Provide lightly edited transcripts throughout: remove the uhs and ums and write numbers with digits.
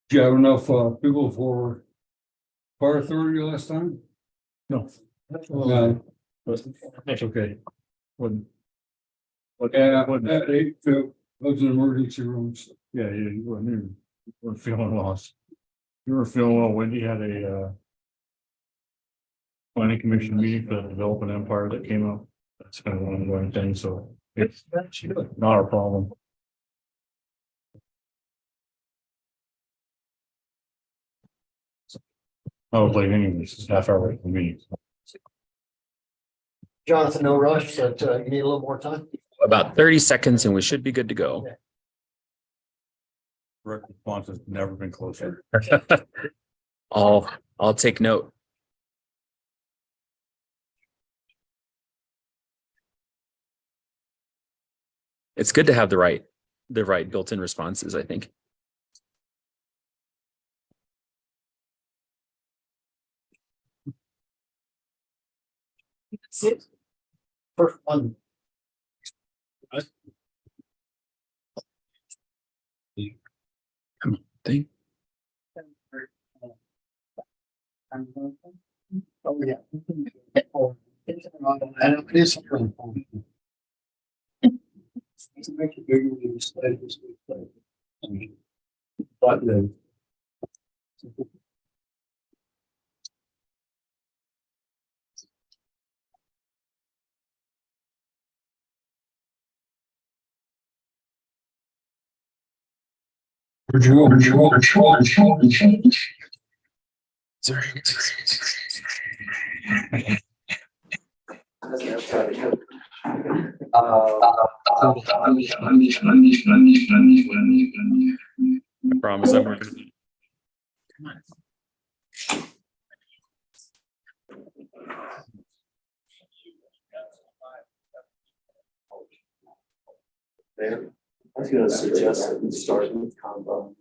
Do you have enough people for fire authority last time? No. No. But that's okay. Wouldn't. Yeah, those are emergency rooms. Yeah, you were feeling lost. You were feeling well when you had a planning commission meeting for the development empire that came up. That's kind of an ongoing thing, so it's not a problem. I was late anyways, it's half hour for me. Jonathan, no rush, but you need a little more time. About 30 seconds and we should be good to go. Direct response has never been closer. I'll take note. It's good to have the right built-in responses, I think. That's it. First one. Thing. Oh, yeah. And it is really important. To make it bigger than the slide is. But then. I promise I'm working. Come on. I was gonna suggest that we start with combo.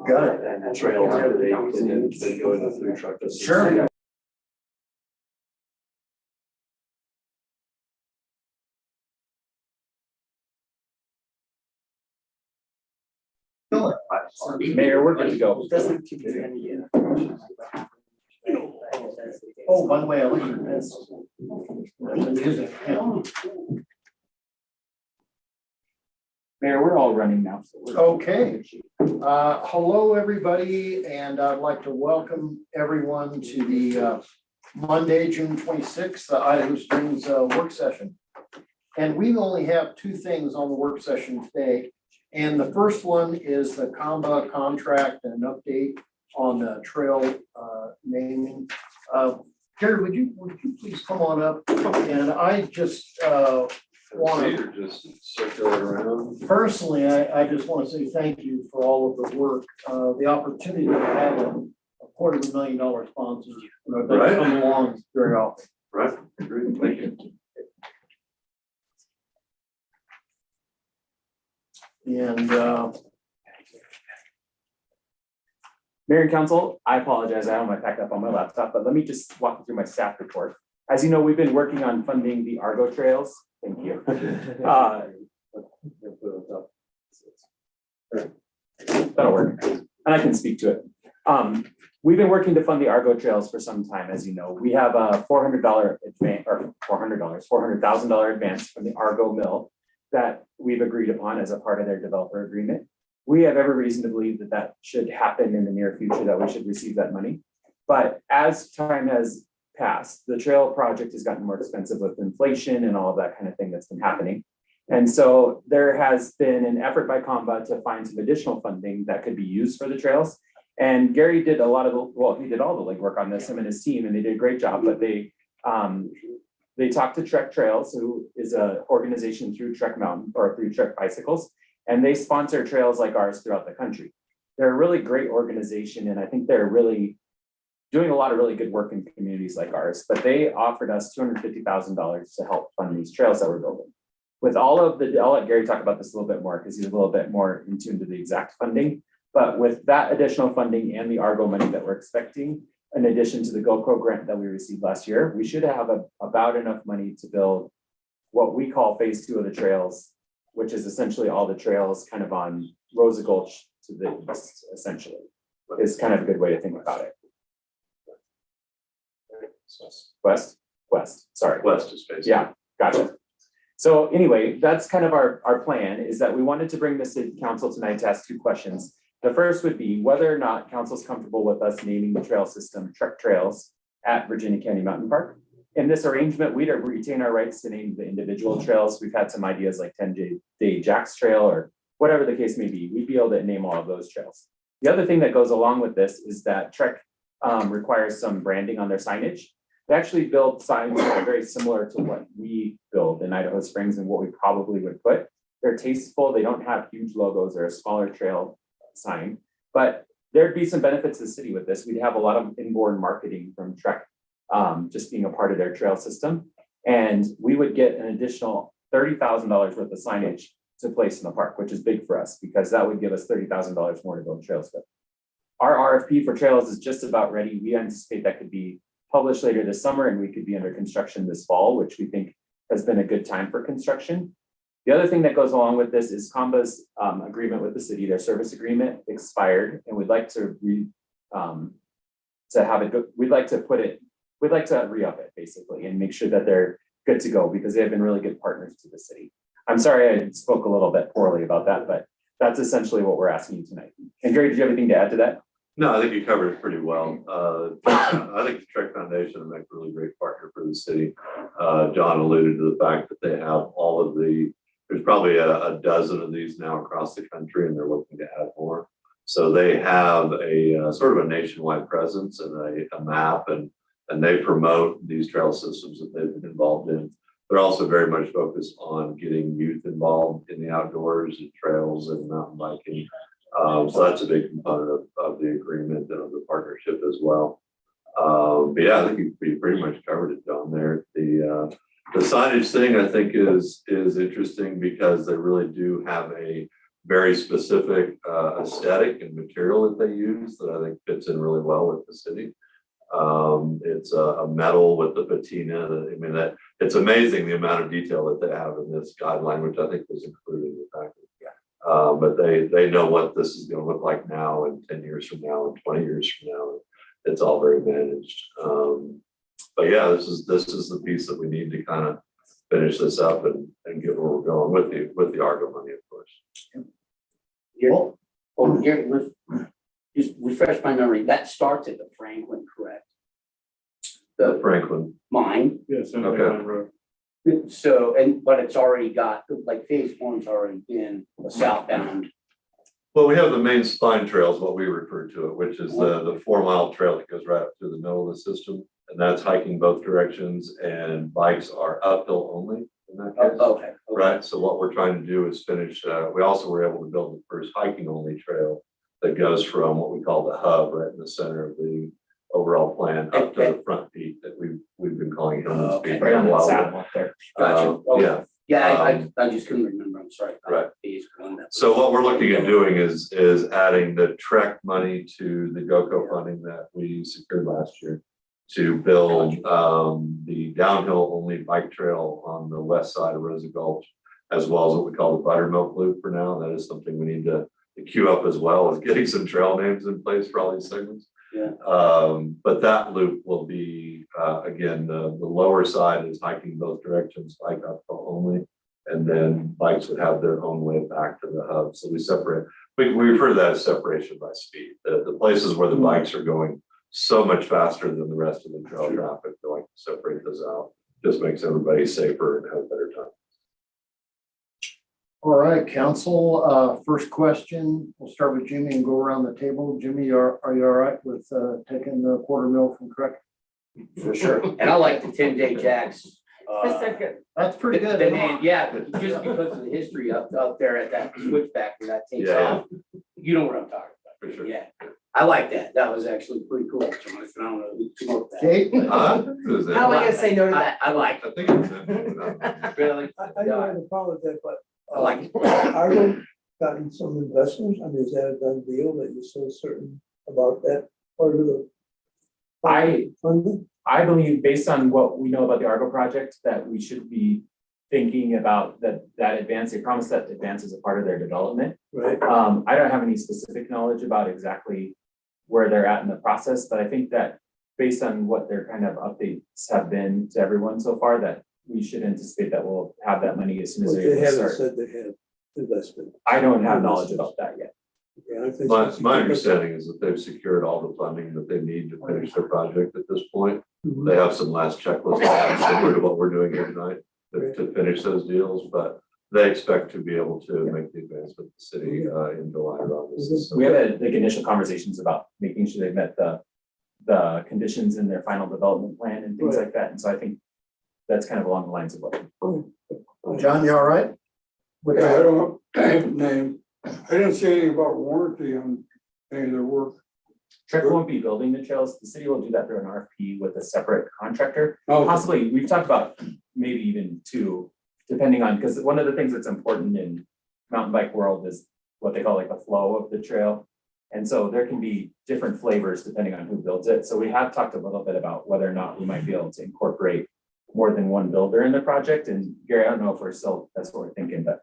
Got it. And the trail, and then go into food truck. Sure. Mayor, we're good to go. Oh, by the way, I looked at this. Mayor, we're all running now. So Okay. Hello, everybody, and I'd like to welcome everyone to the Monday, June 26th, the Idaho Springs work session. And we only have two things on the work session today. And the first one is the COMBA contract and an update on the trail naming. Gary, would you please come on up? And I just want to Just circulate around. personally, I just want to say thank you for all of the work, the opportunity to have a $250,000 sponsor. They Right. come along very often. Right, agreed, thank you. And Mayor and Council, I apologize. I don't have my packed up on my laptop, but let me just walk you through my staff report. As you know, we've been working on funding the Argo trails. Thank you. That'll work. And I can speak to it. We've been working to fund the Argo trails for some time, as you know. We have a $400 advance, or $400,000 advance from the Argo mill that we've agreed upon as a part of their developer agreement. We have every reason to believe that that should happen in the near future, that we should receive that money. But as time has passed, the trail project has gotten more expensive with inflation and all of that kind of thing that's been happening. And so there has been an effort by COMBA to find some additional funding that could be used for the trails. And Gary did a lot of he did all the legwork on this, him and his team, and they did a great job. But they talked to Trek Trails, who is an organization through Trek Mountain or through Trek Bicycles, and they sponsor trails like ours throughout the country. They're a really great organization, and I think they're really doing a lot of really good work in communities like ours. But they offered us $250,000 to help fund these trails that we're building. With all of the, I'll let Gary talk about this a little bit more because he's a little bit more in tune to the exact funding. But with that additional funding and the Argo money that we're expecting, in addition to the GoPro grant that we received last year, we should have about enough money to build what we call phase 2 of the trails, which is essentially all the trails kind of on Rosa Gulch to the east, essentially, is kind of a good way to think about it. West, sorry. West is basically. Yeah, gotcha. So anyway, that's kind of our plan, is that we wanted to bring the city council tonight to ask 2 questions. The first would be whether or not council's comfortable with us naming the trail system Trek Trails at Virginia Canyon Mountain Park. In this arrangement, we'd retain our rights to name the individual trails. We've had some ideas like 10-day Jack's Trail or whatever the case may be. We'd be able to name all of those trails. The other thing that goes along with this is that Trek requires some branding on their signage. They actually build signs that are very similar to what we build in Idaho Springs and what we probably would put. They're tasteful. They don't have huge logos or a smaller trail sign, but there'd be some benefits to the city with this. We'd have a lot of inboard marketing from Trek, just being a part of their trail system. And we would get an additional $30,000 worth of signage to place in the park, which is big for us because that would give us $30,000 more to build trails with. Our RFP for trails is just about ready. We anticipate that could be published later this summer and we could be under construction this fall, which we think has been a good time for construction. The other thing that goes along with this is Comba's agreement with the city, their service agreement expired, and we'd like to have it go, we'd like to re-up it basically and make sure that they're good to go because they have been really good partners to the city. I'm sorry I spoke a little bit poorly about that, but that's essentially what we're asking you tonight. And Gary, did you have anything to add to that? No, I think you covered it pretty well. I think the Trek Foundation will make a really great partner for the city. John alluded to the fact that they have all of there's probably a dozen of these now across the country and they're looking to add more. So they have a sort of a nationwide presence and a map and they promote these trail systems that they've been involved in. They're also very much focused on getting youth involved in the outdoors and trails and mountain biking. So that's a big component of the agreement and of the partnership as well. But yeah, I think you pretty much covered it down there. The signage thing I think is interesting because they really do have a very specific aesthetic and material that they use that I think fits in really well with the city. It's a metal with the patina. I mean, that it's amazing the amount of detail that they have in this guideline, which I think was included in the package. But they know what this is going to look like now and 10 years from now and 20 years from now. It's all very managed. But yeah, this is the piece that we need to kind of finish this up and get where we're going with the Argo money, of course. Just refresh my memory. That starts at the Franklin, correct? The Franklin. Mine. Yes. Okay. So, but it's already got, like phase 1's already been a southbound. Well, we have the main spine trails, what we refer to it, which is the 4-mile trail that goes right up through the middle of the system. And that's hiking both directions and bikes are uphill only in that case. Okay. Right. So what we're trying to do is finish, we also were able to build the first hiking only trail that goes from what we call the hub right in the center of the overall plan up to the front peak that we've been calling Hillman's Peak. Right on the saddle up there. Gotcha. Yeah. Yeah, I just couldn't remember. I'm sorry. Right. Phase 1. So what we're looking at doing is adding the Trek money to the GOCO funding that we secured last year to build the downhill only bike trail on the west side of Rosa Gulch, as well as what we call the Buttermilk Loop for now. That is something we need to queue up as well as getting some trail names in place for all these segments. Yeah. But that loop will be, again, the lower side is hiking both directions, bike uphill only, and then bikes would have their own way back to the hub. So we separate, we refer to that as separation by speed. The places where the bikes are going so much faster than the rest of the trail traffic, they like to separate those out. Just makes everybody safer and have a better time. All right, council, first question, we'll start with Jimmy and go around the table. Jimmy, are you all right with taking the $250,000 from Trek? For sure. And I like the 10-day Jacks. That's pretty good. The name, yeah, just because of the history up there at that switchback where that takes off. You know what I'm talking about. For sure. Yeah, I like that. That was actually pretty cool. Jonathan, I don't know who came up with that. Kate? How am I gonna say no to that? I like I think it's Really? I don't have a problem with that, but I like it. Argo gotten some investors. I mean, is that a done deal that you're so certain about that part of the funding? I believe based on what we know about the Argo project, that we should be thinking about that advance. They promised that advance is a part of their development. Right, I don't have any specific knowledge about exactly where they're at in the process, but I think that based on what their kind of updates have been to everyone so far, that we should anticipate that we'll have that money as soon as but they're they able to haven't start. said they have investment. I don't have knowledge about that yet. Yeah, I think My, so. my understanding is that they've secured all the funding that they need to finish their project at this point. Mhm. They have some last checklist items similar to what we're doing here tonight to finish those deals, but they expect to be able to make the advance with the city in July or August. So We have had like initial conversations about making sure they've met the conditions in their final development plan and things Right. like that. And so I think that's kind of along the lines of what. John, you all right? With Yeah, I that? don't have a name. I didn't say anything about warranty on any of their work. Trek won't be building the trails. The city will do that through an RFP with a separate contractor. Oh, Possibly, we've talked about maybe even two, depending on, because one of the things that's important in mountain bike world is what they call like the flow of the trail. And so there can be different flavors depending on who builds it. So we have talked a little bit about whether or not we might be able to incorporate more than one builder in the project. And Gary, I don't know if we're still, that's what we're thinking, but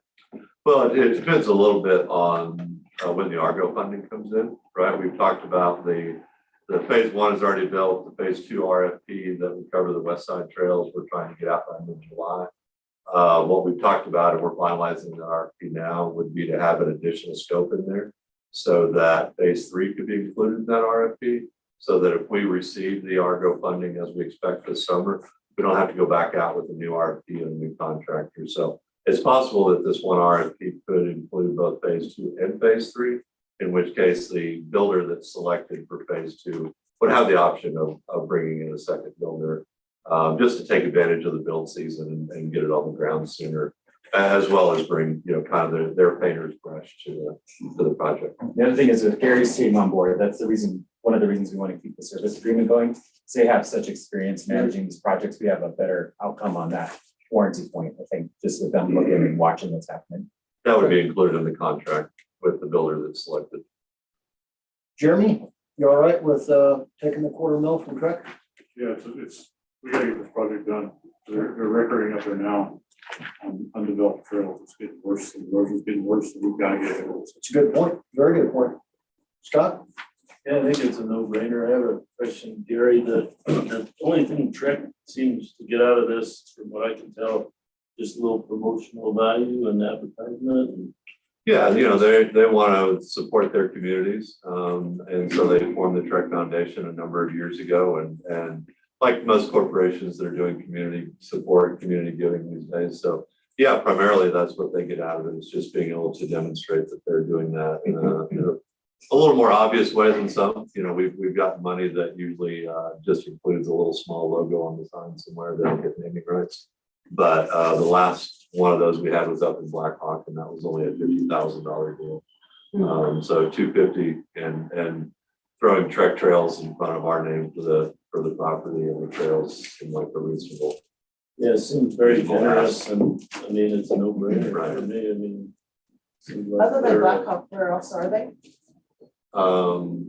Well, it depends a little bit on when the Argo funding comes in, right? We've talked about the phase one is already built, the phase two RFP that would cover the west side trails. We're trying to get out by mid-July. What we've talked about, and we're finalizing the RFP now, would be to have an additional scope in there so that phase three could be included in that RFP. So that if we receive the Argo funding as we expect this summer, we don't have to go back out with a new RFP and a new contractor. So it's possible that this one RFP could include both phase two and phase three, in which case the builder that's selected for phase two would have the option of bringing in a second builder, just to take advantage of the build season and get it on the ground sooner, as well as bring, kind of their painter's brush to the project. the other thing is with Gary's team on board, that's the reason, one of the reasons we want to keep the service agreement going. They have such experience managing these projects. We have a better outcome on that warranty point, I think, just with them looking and watching what's happening. That would be included in the contract with the builder that's selected. Jeremy, you all right with taking the $250,000 from Trek? Yeah, we gotta get this project done. They're recording up there now on undeveloped trails. It's getting worse, the erosion's getting worse, so we've gotta get it. It's a good point, very good point. Scott? Yeah, I think it's a no-brainer. I have a question, Gary. The only thing Trek seems to get out of this, from what I can tell, just a little promotional value and advertisement. And Yeah, they want to support their communities. And so they formed the Trek Foundation a number of years ago. And like most corporations that are doing community support, community giving these days. So yeah, primarily that's what they get out of it, is just being able to demonstrate that they're doing that in a little more obvious way than some. We've got money that usually just includes a little small logo on the sign somewhere. They don't get naming rights. But the last one of those we had was up in Black Hawk, and that was only a $50,000 deal. So $250 and throwing Trek Trails in front of our name for the property and the trails seemed like a reasonable. yeah, it seems very generous, and I mean, it's a no-brainer Right. for me. I mean, seems like Other than they're- Blackhawk, where else are they? That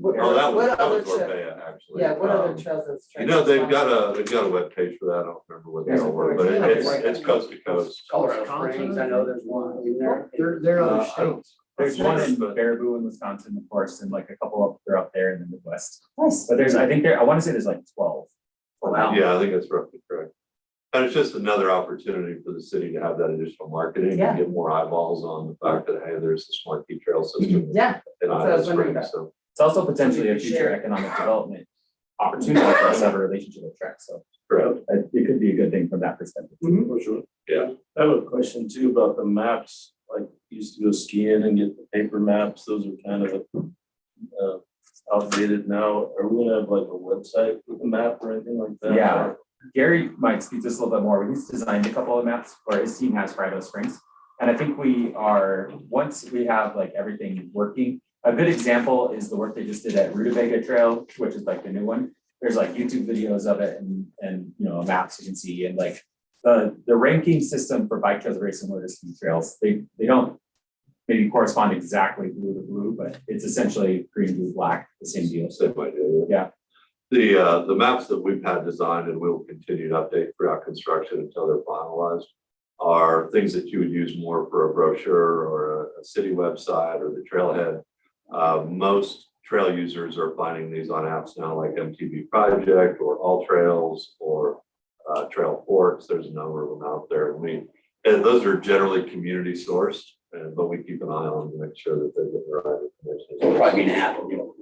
what was other Orpea, actually. Yeah, what other trails is? They've got a webpage for that. I don't remember what they all were, but it's coast to coast. Colorado Springs, I know there's one in there. They're other I don't- states. There's one in But- Baraboo in Wisconsin, of course, and like a couple up there in the Midwest. Nice. But I want to say there's like 12. Wow. Yeah, I think that's roughly correct. And it's just another opportunity for the city to have that additional marketing Yeah. and get more eyeballs on the fact that, hey, there's this marquee trail system Yeah, in what I Idaho was wondering Springs. about. So, It's also potentially a future Share. economic development opportunity for us to have a relationship with Trek. So correct. it could be a good thing from that perspective. For sure. Yeah. I have a question too about the maps, like used to go skiing and get the paper maps. Those are kind of outdated now. Are we gonna have like a website with a map or anything like that? Yeah. Gary might speak to this a little bit more. He's designed a couple of maps, or his team has for Idaho Springs. And I think once we have like everything working, a good example is the work they just did at Rutabaga Trail, which is like the new one. There's like YouTube videos of it and maps you can see, and like the ranking system for bike trails are very similar to ski trails. They don't maybe correspond exactly blue to blue, but it's essentially green, blue, black, the same deal. Same idea. Yeah. The maps that we've had designed and we'll continue to update throughout construction until they're finalized are things that you would use more for a brochure or a city website or the trailhead. Most trail users are finding these on apps now like MTB Project or All Trails or Trail Forks. There's a number of them out there. And those are generally community sourced, but we keep an eye on them to make sure that they get the right information. It'll probably be an app, you know.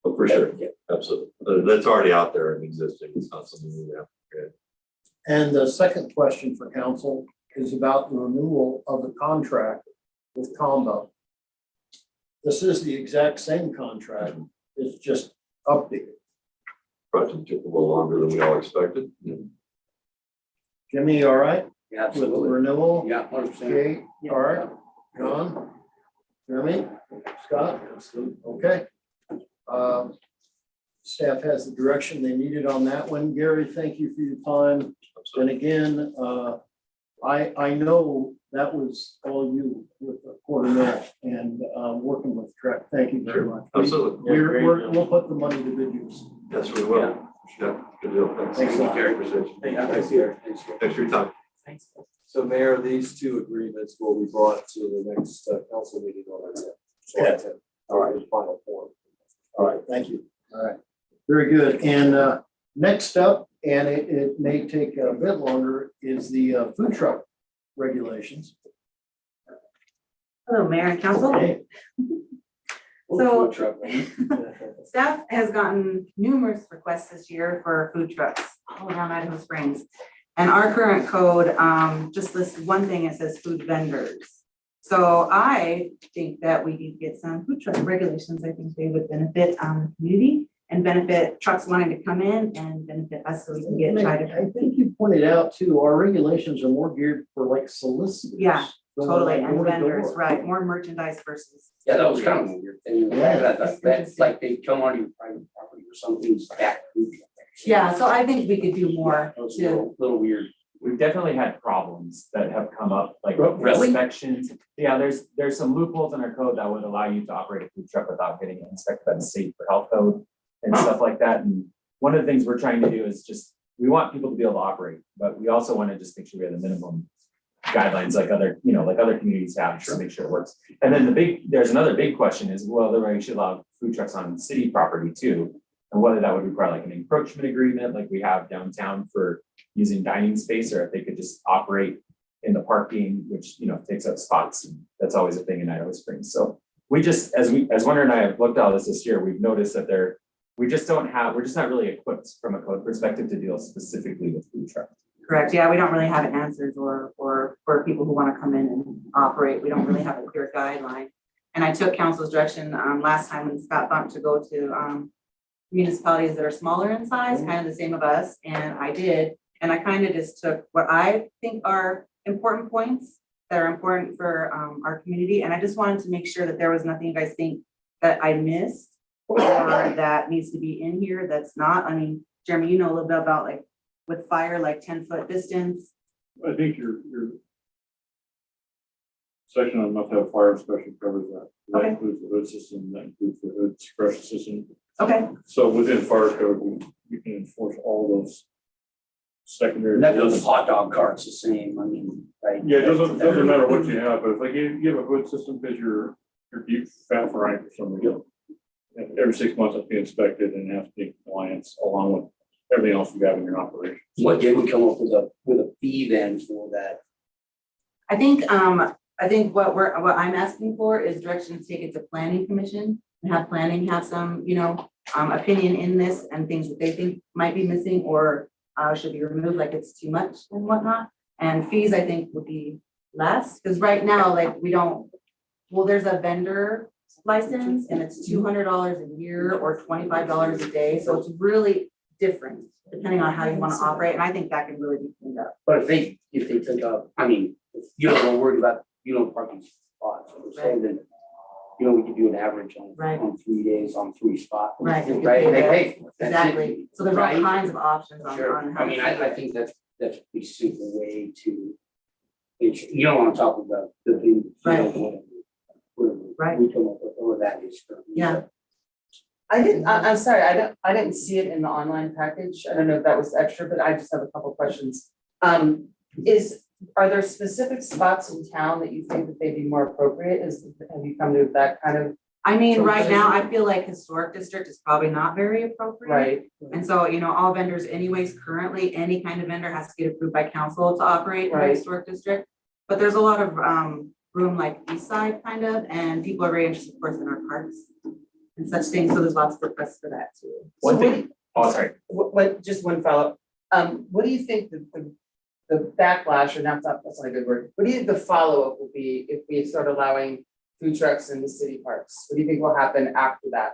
Oh, for sure, absolutely. That's already out there and existing. It's not something we have to create. And the second question for council is about the renewal of the contract with Combo. This is the exact same contract, it's just updated. Project took a little longer than we all expected. Jimmy, you all right Yeah, with the absolutely. renewal? Yeah, 100%. Okay, all right, John, Jeremy, Scott, okay. Staff has the direction they needed on that one. Gary, thank you for your time. And again, I know that was all you with the quarter mil and working with Trek. Thank you very much. Absolutely. We'll put the money to good use. Yes, we will. Yeah, good deal. Thanks. Thanks a lot. Gary. Appreciate you. Yeah, thanks, Gary. Thanks, Gary. Thanks for your time. Thanks. So Mayor, these two agreements will be brought to the next council meeting on that. July 10th. All right, final form. All right, thank you. All right, very good. And next up, and it may take a bit longer, is the food truck regulations. Hello, Mayor and Council. Hey. So- Food truck, man. Staff has gotten numerous requests this year for food trucks all around Idaho Springs. And our current code just lists one thing, it says food vendors. So I think that we need to get some food truck regulations. I think they would benefit the community and benefit trucks wanting to come in and benefit us so we can get tried. I think you pointed out too, our regulations are more geared for like solicitors. Yeah, going Totally, like and door to vendors, door. right, more merchandise versus. Yeah, that was kind of a weird thing. Yeah. That's like they come on your private property or something's back. food truck. Yeah, so I think we could do more That was a to, little weird. We've definitely had problems that have come up, like Really? inspections. Yeah, there's some loopholes in our code that would allow you to operate a food truck without getting inspected by the state for health code and stuff like that. And one of the things we're trying to do is just, we want people to be able to operate, but we also want to just make sure we have the minimum guidelines like other, like other communities have, just to make sure it works. And then there's another big question is, well, we should allow food trucks on city property too. And whether that would require like an encroachment agreement like we have downtown for using dining space, or if they could just operate in the parking, which, takes up spots. That's always a thing in Idaho Springs. So we just, as Wonder and I have looked at all this year, we've noticed that we're just not really equipped from a code perspective to deal specifically with food trucks. correct, yeah, we don't really have answers or for people who want to come in and operate, we don't really have a clear guideline. And I took council's direction last time when Scott bumped to go to municipalities that are smaller in size, kind of the same of us, and I did. And I kind of just took what I think are important points that are important for our community. And I just wanted to make sure that there was nothing you guys think that I missed or that needs to be in here that's not. I mean, Jeremy, you know a little bit about like with fire, like 10-foot distance. I think your section on must have fire inspection covers that. That Okay. includes the hood system, that includes the hood suppression system. Okay, So within fire code, we can enforce all those secondary. And that goes with hot dog carts the same, I mean, right? Yeah, it doesn't matter what you have, but if like you have a hood system because you're deep fat frying for something. Every 6 months it's be inspected and has to be in compliance along with everything else you have in your operation. What did we come up with a fee then for that? I think what I'm asking for is direction to take it to planning commission and have planning have some, opinion in this and things that they think might be missing or should be removed, like it's too much and whatnot. And fees, I think, would be less, because right now, like there's a vendor license and it's $200 a year or $25 a day. So it's really different depending on how you want to operate. And I think that can really be cleaned up. But if they took up, I mean, if you don't worry about, parking spots, we're saying that, we could do an average Right. on 3 days on 3 spots. Right. Right, and they pay for it. That's it. Exactly. So there's all Right? kinds of options on Sure, how I to mean, do I it. think that's a pretty simple way to, you don't want to talk about the big, Right. whatever Right. we come up with, or that is. Yeah. I'm sorry, I didn't see it in the online package. I don't know if that was extra, but I just have a couple questions. are there specific spots in town that you think that they'd be more appropriate? Have you come to that kind of, I mean, right now, I feel like historic district is probably not very appropriate. right? And so, you know, all vendors anyways, currently, any kind of vendor has to get approved by council to operate in a Right. historic district. But there's a lot of room like east side kind of, and people are very interested, of course, in our parks and such things, so there's lots of requests for that too. One So thing, oh, sorry. Just one follow-up. What do you think the backlash, or not, that's not a good word, what do you think the follow-up will be if we start allowing food trucks in the city parks? What do you think will happen after that?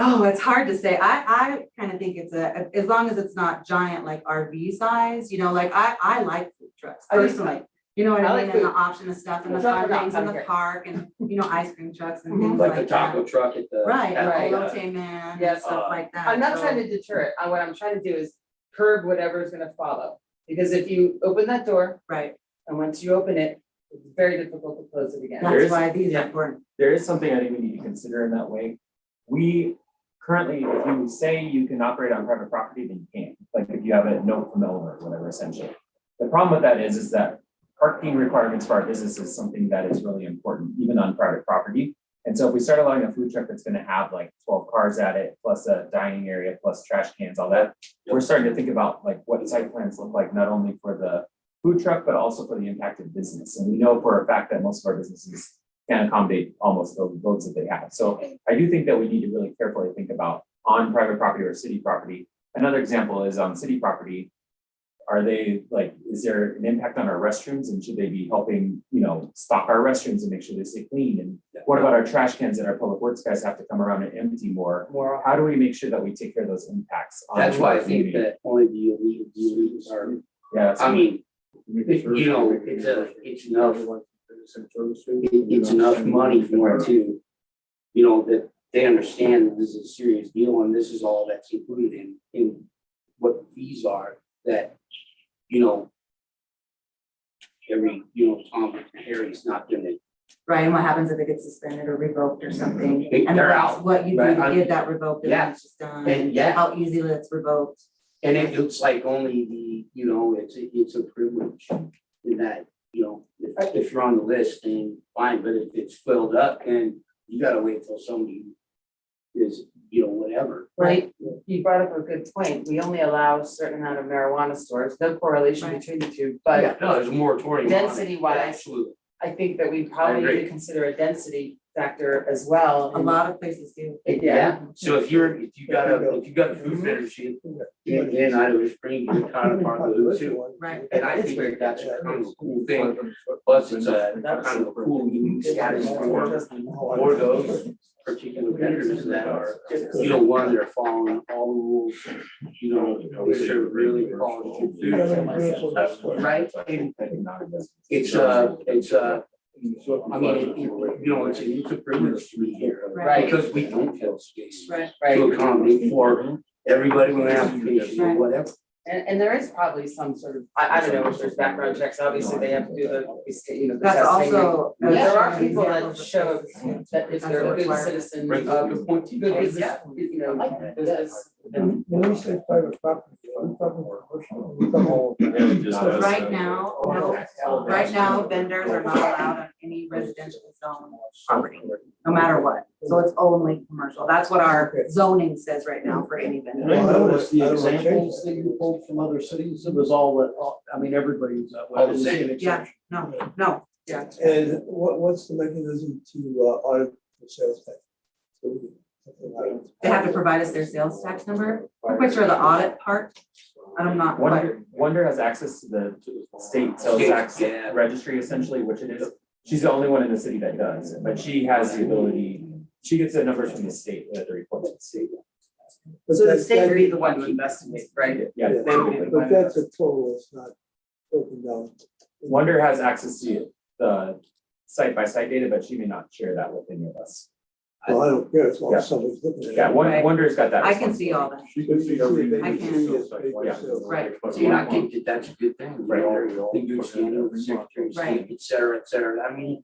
Oh, it's hard to say. I kind of think it's as long as it's not giant, like RV size, you know, like I like food trucks I do too. personally. You know what I I like mean, and the food. option of stuff and the It's not fun for not things in the okay. park and, you know, ice cream trucks and Mhm. things Like like the taco that. truck at the. Right, at and the, elote man and Yes. stuff like that. I'm not so- trying to deter it. What I'm trying to do is curb whatever's gonna follow. Because if you open that door, Right, and once you open it, it's very difficult to close it again. There that's is- why these yeah. are important. There is something I think we need to consider in that way. We currently, if you say you can operate on private property, then you can't, like if you have a note from the owner or whatever, essentially. The problem with that is that parking requirements for our business is something that is really important, even on private property. And so if we start allowing a food truck that's gonna have like 12 cars at it, plus a dining area, plus trash cans, all that, we're starting to think about like what site plans look like, not only for the food truck, but also for the impacted business. And we know for a fact that most of our businesses can accommodate almost the loads that they have. So I do think that we need to really carefully think about on private property or city property. Another example is on city property. Are they like, is there an impact on our restrooms, and should they be helping, you know, stock our restrooms and make sure they stay clean? And what about our trash cans that our public works guys have to come around and empty more? How do we make sure that we take care of those impacts? on That's why I our think community? that only the illegals are, Yeah, I mean, you know, it's enough. It's enough money for them to, you know, that they understand that this is a serious deal and this is all that's included in what the fees are, that, you know, Tom, Dick, and Harry's not gonna. Right, and what happens if it gets suspended or revoked or something? They- And they're that's out, what you do right? to get that revoked, and Yeah. it's just done. And yeah. How easily it's revoked. And it looks like only the, you know, it's a privilege in that, you know, if you're on the list, then fine, but if it's filled up, then you gotta wait till somebody is, you know, whatever. Right, you brought up a good point. We only allow a certain amount of marijuana stores, no correlation Right. between the two, but No, there's a moratorium on it. Density-wise, Absolutely. I think that we probably need agree. to consider a density factor as well. A lot of places do. Yeah. So if you got a food vendor, in Idaho Springs, you're kind of part of the hood too. Right. And I think that that's a kind of a cool thing, plus it's a kind of a cool unique status for those particular vendors that are, you know, one, they're following all the rules, you know, they serve really quality food. Right, and it's I mean, you know, it's a privilege to be here, Right. because we don't have space Right. to accommodate for everybody with an application or Right. whatever. And there is probably some sort of, I don't know if there's background checks, obviously they have to do the, you know, the That's testing. also. But there are Yeah. people that Examples of show places, too. that if That's they're a good required. citizen, Brings up a good point. good business, you know, business. When we say private property, are we talking commercial? Are we talking- So right now, no, right now vendors are not allowed on any residential zone property, no matter what. So it's only commercial. That's what our zoning says right now for any vendor. I noticed the examples that you pulled from other cities, it was all that, I mean, everybody was that way. I didn't see an Yeah, exception. no, yeah. And what's the mechanism to audit the sales tax? They have to provide us their sales tax number. I'm quite sure the audit part, I'm not quite. Wonder has access to the state sales tax Yeah. registry essentially, which it is. She's the only one in the city that does, but she has the ability, she gets the numbers from the state, the report to the state. So the state would be the one to investigate, right? Yeah. They would be the one But to that's a total, it's not broken down. Wonder has access to the site by site data, but she may not share that with any of us. Well, I don't care, as long as Yeah. somebody's looking at it. Yeah, Right. Wonder's got that. I can see all that. She can see every. I can. Right. So you know, I think that that's a good thing, you Right. know, the good standing with the Secretary of Right. State, et cetera, et cetera. I mean,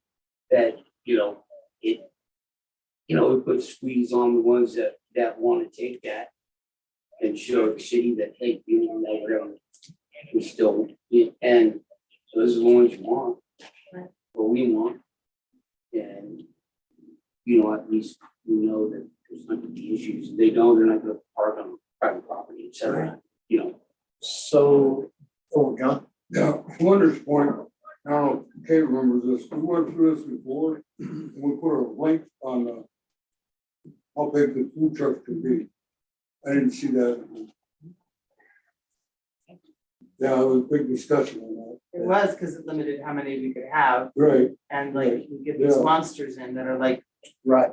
that, you know, it puts squeeze on the ones that wanna take that and show the city that, hey, you know, we're gonna we still, and so this is the ones you want. Right. What we want. And, you know, at least we know that there's not gonna be issues. If they don't, they're not gonna park on private property, et cetera, you know. So, oh, John, Yeah, Flinders Point, I don't know, if Kate remembers this, we went through this before, and we put a link on how big the food trucks could be. I didn't see that. Yeah, it was a big discussion on It was because it limited how many we could have, that. Right, and like you can get these Yeah. monsters in that are like right,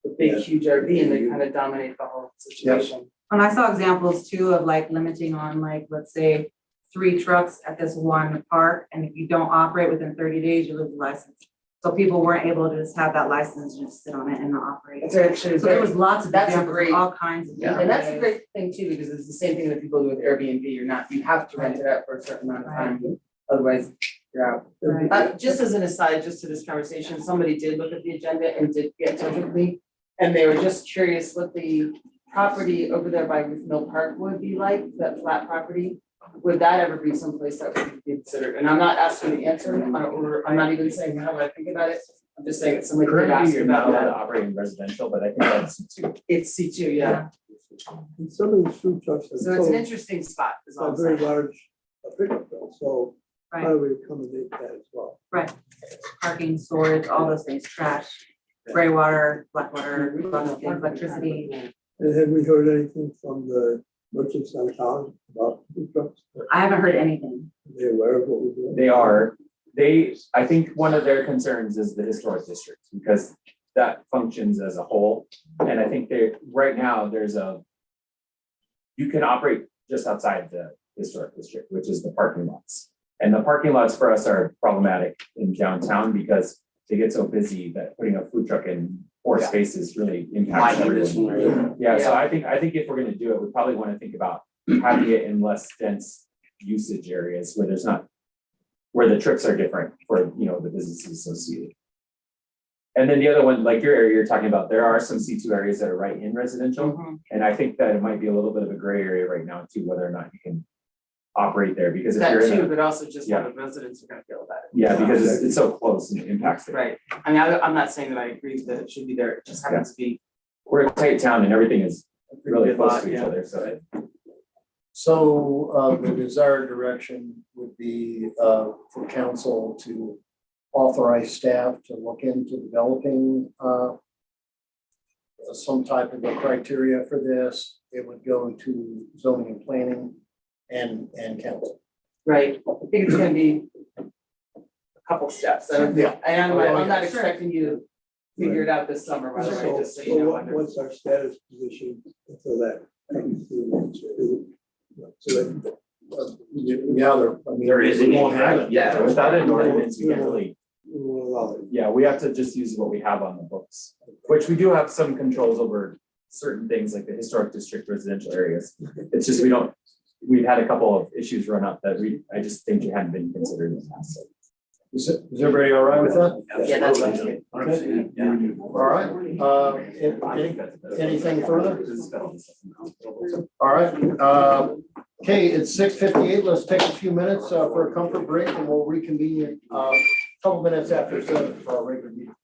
the big huge RV and they kind of dominate the whole situation. And I saw examples too of like limiting on like, let's say, 3 trucks at this one park, and if you don't operate within 30 days, you lose the license. So people weren't able to just have that license and just sit on it and not operate. It's actually, So there was lots of That's a examples, great- of all kinds of. and that's a great thing too, because it's the same thing that people do with Airbnb, you have to rent it out for a certain amount of time, otherwise you're out. Right. Just as an aside, just to this conversation, somebody did look at the agenda and did get in touch with me. And they were just curious what the property over there by Ruth Mill Park would be like, that flat property. Would that ever be someplace that would be considered? And I'm not asking the answer, or I'm not even saying how I think about it. I'm just saying that somebody could Currently, ask you're not about allowed to that. operate in residential, but I think that's C2. It's C2, yeah. And some of these food trucks are So it's an interesting spot, is all a I'm very saying. large pickup truck, so how Right, do we accommodate that as well? parking, storage, all those things, trash, gray water, black water, lots of things, electricity. And have we heard anything from the merchants downtown about food trucks? I haven't heard anything. Are they aware of what we're doing? They are, I think one of their concerns is the historic district, because that functions as a whole. And I think right now, you can operate just outside the historic district, which is the parking lots. And the parking lots for us are problematic in downtown because they get so busy that putting a food truck in 4 spaces really impacts Might do this one, everyone. right? Yeah, so I think if we're gonna do it, we probably wanna think about having it in less dense usage areas where where the trips are different for, the businesses associated. And then the other one, like your area you're talking about, there are some C2 areas that are right in residential. Mhm. And I think that it might be a little bit of a gray area right now too, whether or not you can operate there, because if you're That in too, a, but also just how the residents are gonna feel about it. yeah, because it's so close and it impacts it. Right, I mean, I'm not saying that I agree that it should be there, it just happens to be. We're a tight town and everything is really good close lot, to each yeah. other, so. so, the desired direction would be, for council to authorize staff to look into developing, some type of a criteria for this. It would go to zoning and planning and council. Right, I think it's gonna be a couple steps, and Yeah. I'm not expecting you to figure it out this summer, by the way, just so you know. What's our status position until that comes through? So that, Yeah, There is we won't have it. Yeah, without an ordinance, we can't really, we will allow it. yeah, we have to just use what we have on the books. Which we do have some controls over certain things like the historic district residential areas. It's just we've had a couple of issues run up that I just think you hadn't been considered in the past. So. Is everybody all right with that? Yeah, that's what I'm saying. All right, anything further? This is better. All right, okay, it's 6:58. Let's take a few minutes for a comfort break and we'll reconvene a couple minutes after 7 for our regular meeting.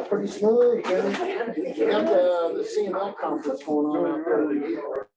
Pretty smooth, man. You got the CML conference going on out there.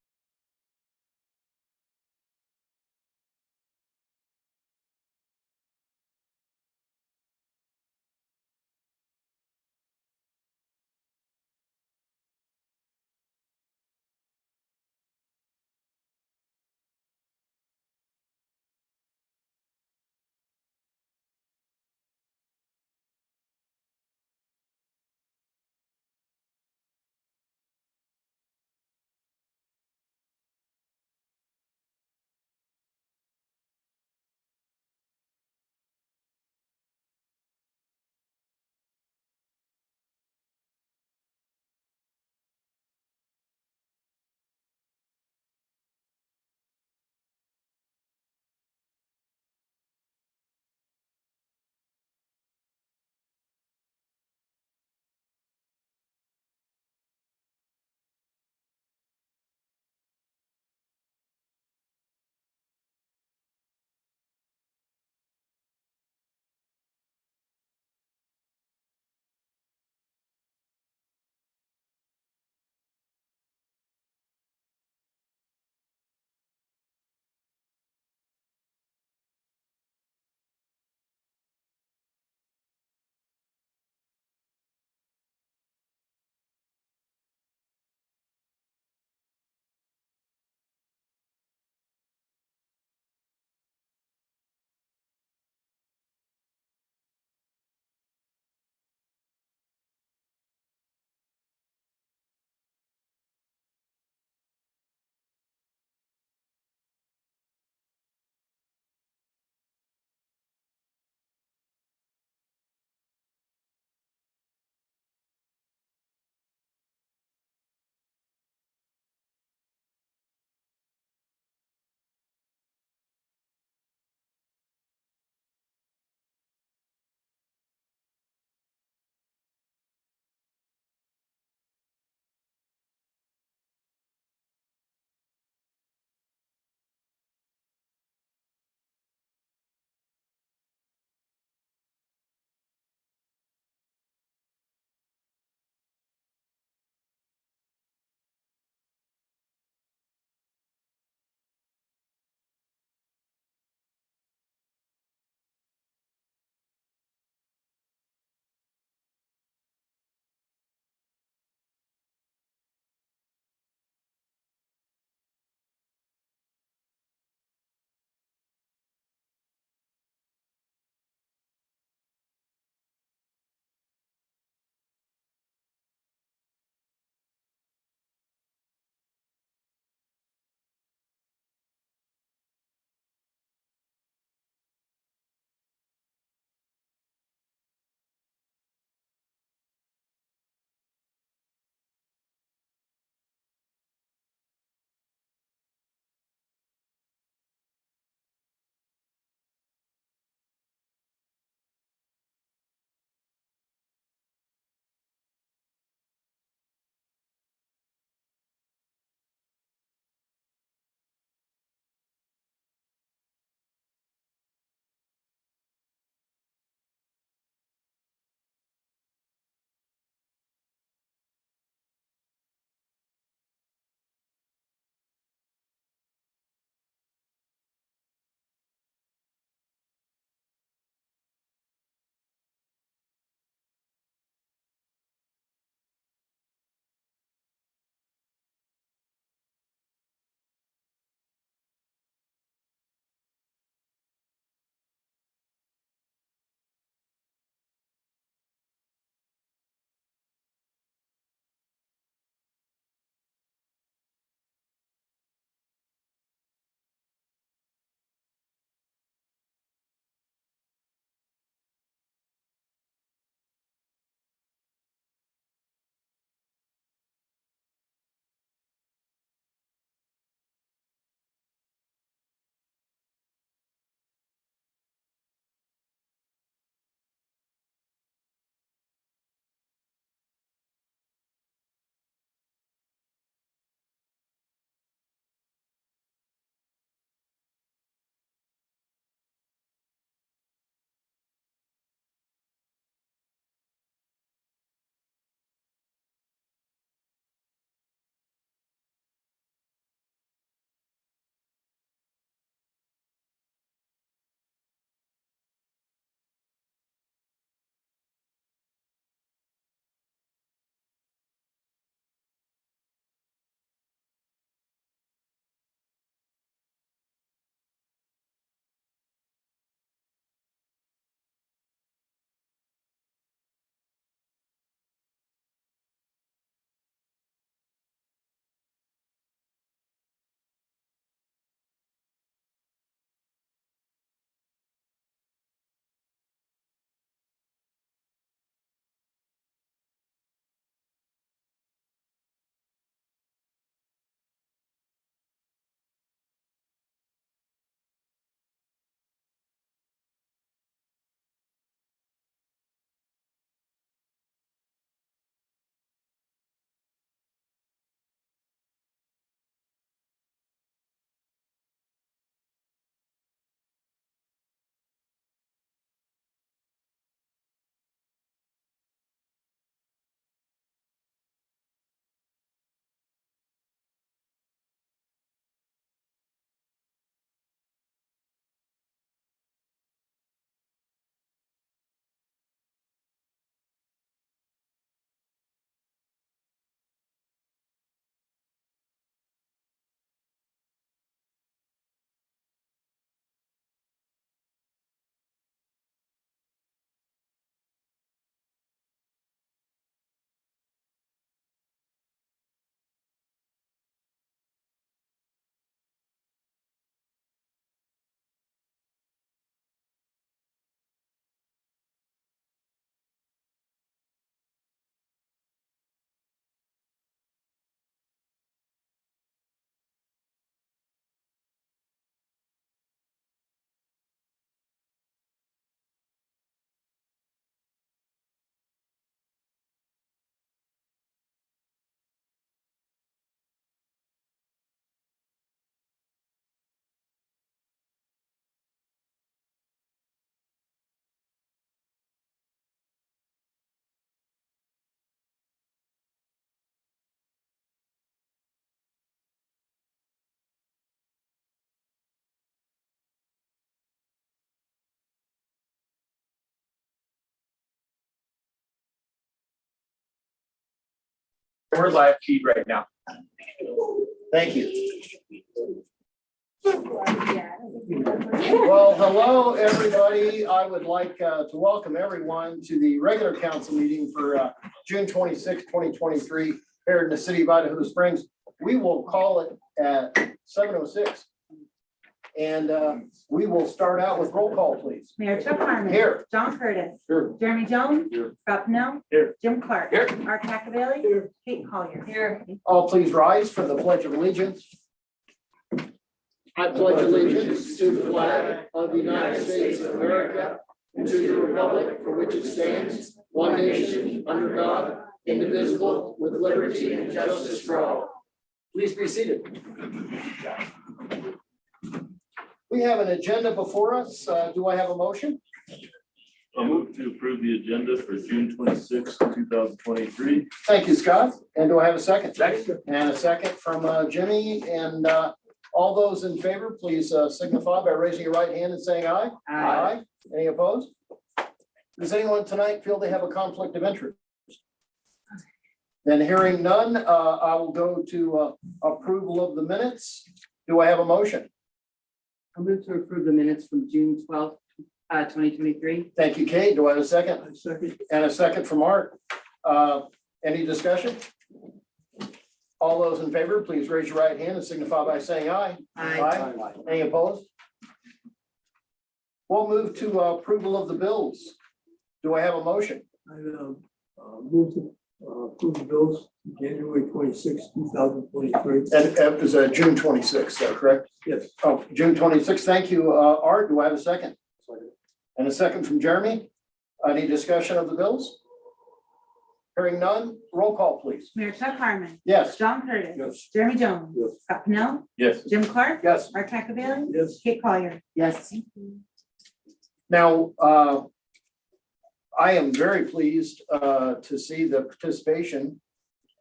We're live feed right now. Thank you. Well, hello, everybody. I would like to welcome everyone to the regular council meeting for June 26, 2023, here in the city of Idaho Springs. We will call it at 7:06. And we will start out with roll call, please. Mayor Chuck Harmon. Here. John Curtis. Here. Jeremy Jones. Here. Scott Pennell. Here. Jim Clark. Here. Art Cacavelli. Here. Kate Collier. Here. All please rise for the Pledge of Allegiance. I pledge allegiance to the flag of the United States of America and to the republic for which it stands, one nation, under God, indivisible, with liberty and justice for all. Please be seated. We have an agenda before us. Do I have a motion? I'll move to approve the agenda for June 26, 2023. Thank you, Scott. And do I have a second? Second. And a second from Jimmy. And all those in favor, please signify by raising your right hand and saying aye. Aye. Any opposed? Does anyone tonight feel they have a conflict of interest? Then hearing none, I will go to approval of the minutes. Do I have a motion? I'm going to approve the minutes from June 12th, 2023. Thank you, Kate. Do I have a second? I second. And a second from Art. Any discussion? All those in favor, please raise your right hand and signify by saying aye. Aye. Any opposed? We'll move to approval of the bills. Do I have a motion? I move to approve the bills January 26, 2023. And it was June 26th, correct? Yes. Oh, June 26th. Thank you, Art. Do I have a second? And a second from Jeremy. Any discussion of the bills? Hearing none, roll call, please. Mayor Chuck Harmon. Yes. John Curtis. Yes. Jeremy Jones. Yes. Scott Pennell. Yes. Jim Clark. Yes. Art Cacavelli. Yes. Kate Collier. Yes. Now, I am very pleased to see the participation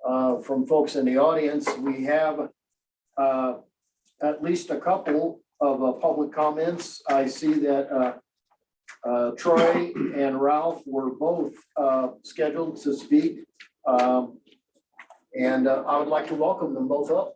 from folks in the audience. We have at least a couple of public comments. I see that Troy and Ralph were both scheduled to speak. And I would like to welcome them both up.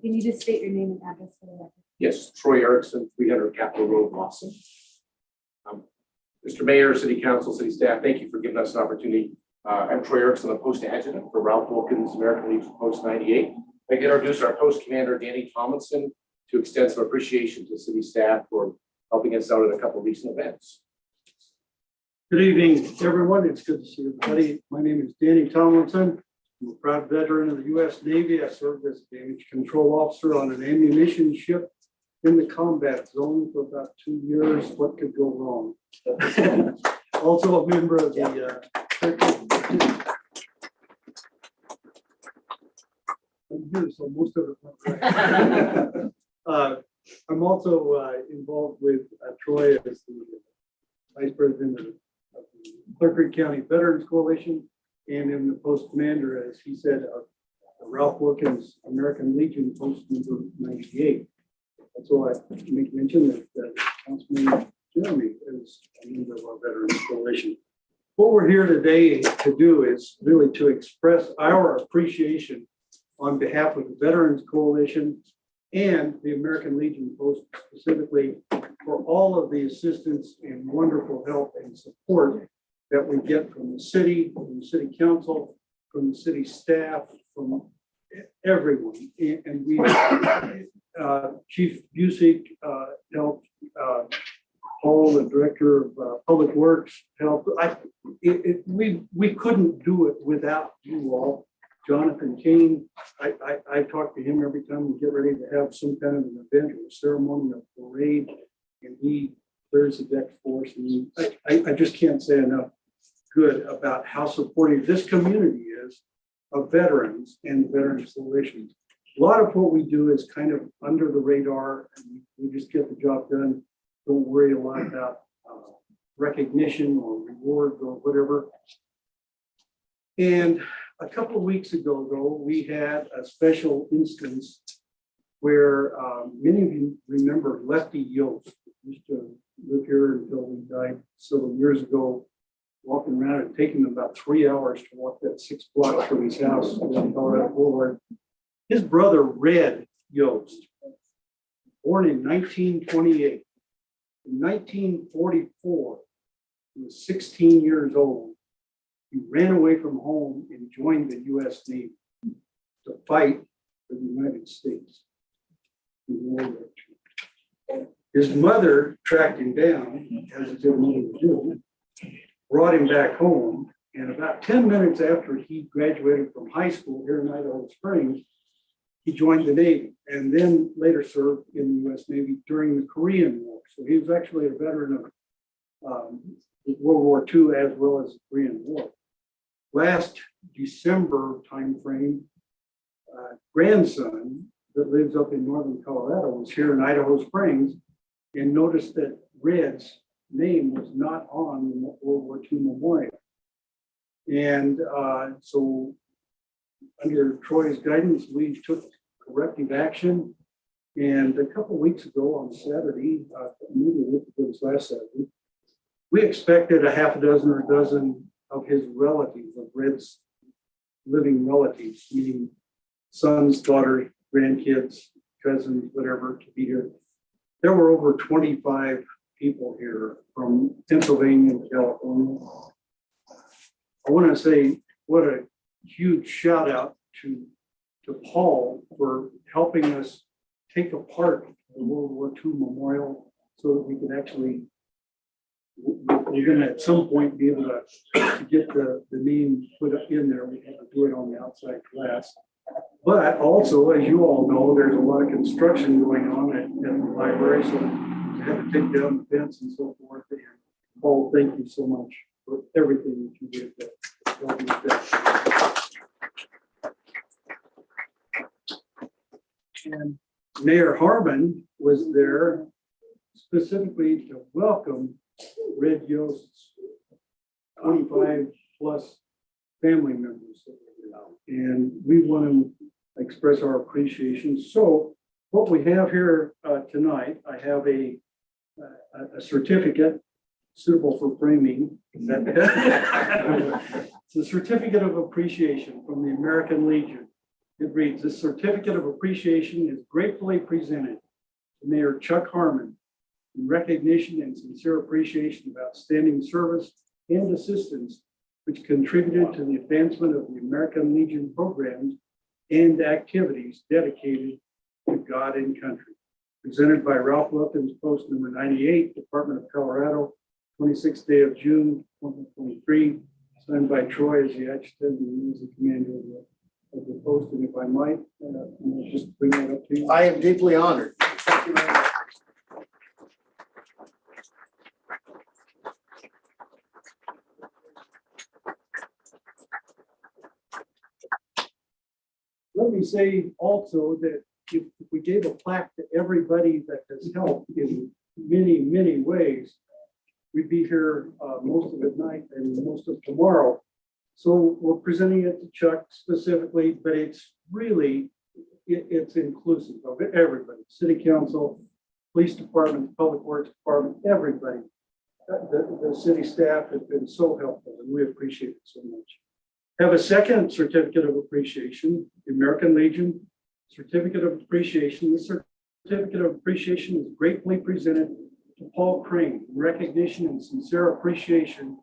Can you just state your name and address for the record? Yes, Troy Erickson, 300 Capitol Road, Boston. Mr. Mayor, City Council, City staff, thank you for giving us an opportunity. I'm Troy Erickson, the post adjutant for Ralph Wilkins American Legion Post 98. I can introduce our post commander, Danny Tomlinson, to extend some appreciation to city staff for helping us out at a couple of recent events. Good evening, everyone. It's good to see everybody. My name is Danny Tomlinson. I'm a proud veteran of the U.S. Navy. I served as a damage control officer on an ammunition ship in the combat zone for about 2 years. What could go wrong? Also a member of the I'm here, so most of it went right. I'm also involved with Troy as the vice president of the Clear Creek County Veterans Coalition, and in the post commander, as he said, Ralph Wilkins American Legion Post number 98. That's all I make mention that Councilman Jeremy is a member of our Veterans Coalition. What we're here today to do is really to express our appreciation on behalf of the Veterans Coalition and the American Legion Post specifically for all of the assistance and wonderful help and support that we get from the city council, from the city staff, from everyone. And we, Chief Busick helped, Paul, the director of public works, helped. We couldn't do it without you all. Jonathan Kane, I talk to him every time we get ready to have some kind of an event or a ceremony or parade, and he clears the deck for us. And I just can't say enough good about how supportive this community is of veterans and the Veterans Coalition. A lot of what we do is kind of under the radar, and we just get the job done. Don't worry a lot about recognition or rewards or whatever. And a couple of weeks ago, though, we had a special instance where many of you remember Lefty Yost, who used to live here until he died several years ago, walking around and taking him about 3 hours to walk that 6 blocks from his house on Colorado Boulevard. His brother, Red Yost, born in 1928. In 1944, he was 16 years old. He ran away from home and joined the U.S. Navy to fight for the United States in World War II. His mother tracked him down, as a good mother would do, brought him back home, and about 10 minutes after he graduated from high school here in Idaho Springs, he joined the Navy and then later served in the U.S. Navy during the Korean War. So he was actually a veteran of World War II as well as the Korean War. Last December timeframe, grandson that lives up in northern Colorado was here in Idaho Springs and noticed that Red's name was not on the World War II memorial. And so under Troy's guidance, we took corrective action. And a couple of weeks ago on Saturday, maybe a week ago, this last Saturday, we expected a half a dozen or a dozen of his relatives, of Red's living relatives, meaning sons, daughters, grandkids, cousins, whatever, to be here. There were over 25 people here from Pennsylvania and California. I want to say what a huge shout out to Paul for helping us take apart the World War II memorial so that we could actually, we're going to at some point be able to get the name put up in there. We have to do it on the outside glass. But also, as you all know, there's a lot of construction going on at the library, so we had to take down the fence and so forth. And Paul, thank you so much for everything that you did to help us there. And Mayor Harmon was there specifically to welcome Red Yost's 25 plus family members. And we want to express our appreciation. So what we have here tonight, I have a certificate suitable for framing. It's a certificate of appreciation from the American Legion. It reads, "This certificate of appreciation is gratefully presented to Mayor Chuck Harmon in recognition and sincere appreciation of outstanding service and assistance which contributed to the advancement of the American Legion programs and activities dedicated to God and country. Presented by Ralph Wilkins, Post number 98, Department of Colorado, 26th day of June, 2023. Signed by Troy as the adjutant and as the commander of the post. And if I might, just bring that up to you. I am deeply honored. Thank you very much. Let me say also that if we gave a plaque to everybody that has helped in many, many ways, we'd be here most of the night and most of tomorrow. So we're presenting it to Chuck specifically, but it's really, it's inclusive of everybody, city council, police department, public works department, everybody. The city staff has been so helpful and we appreciate it so much. Have a second certificate of appreciation, the American Legion certificate of appreciation. This certificate of appreciation is gratefully presented to Paul Crane in recognition and sincere appreciation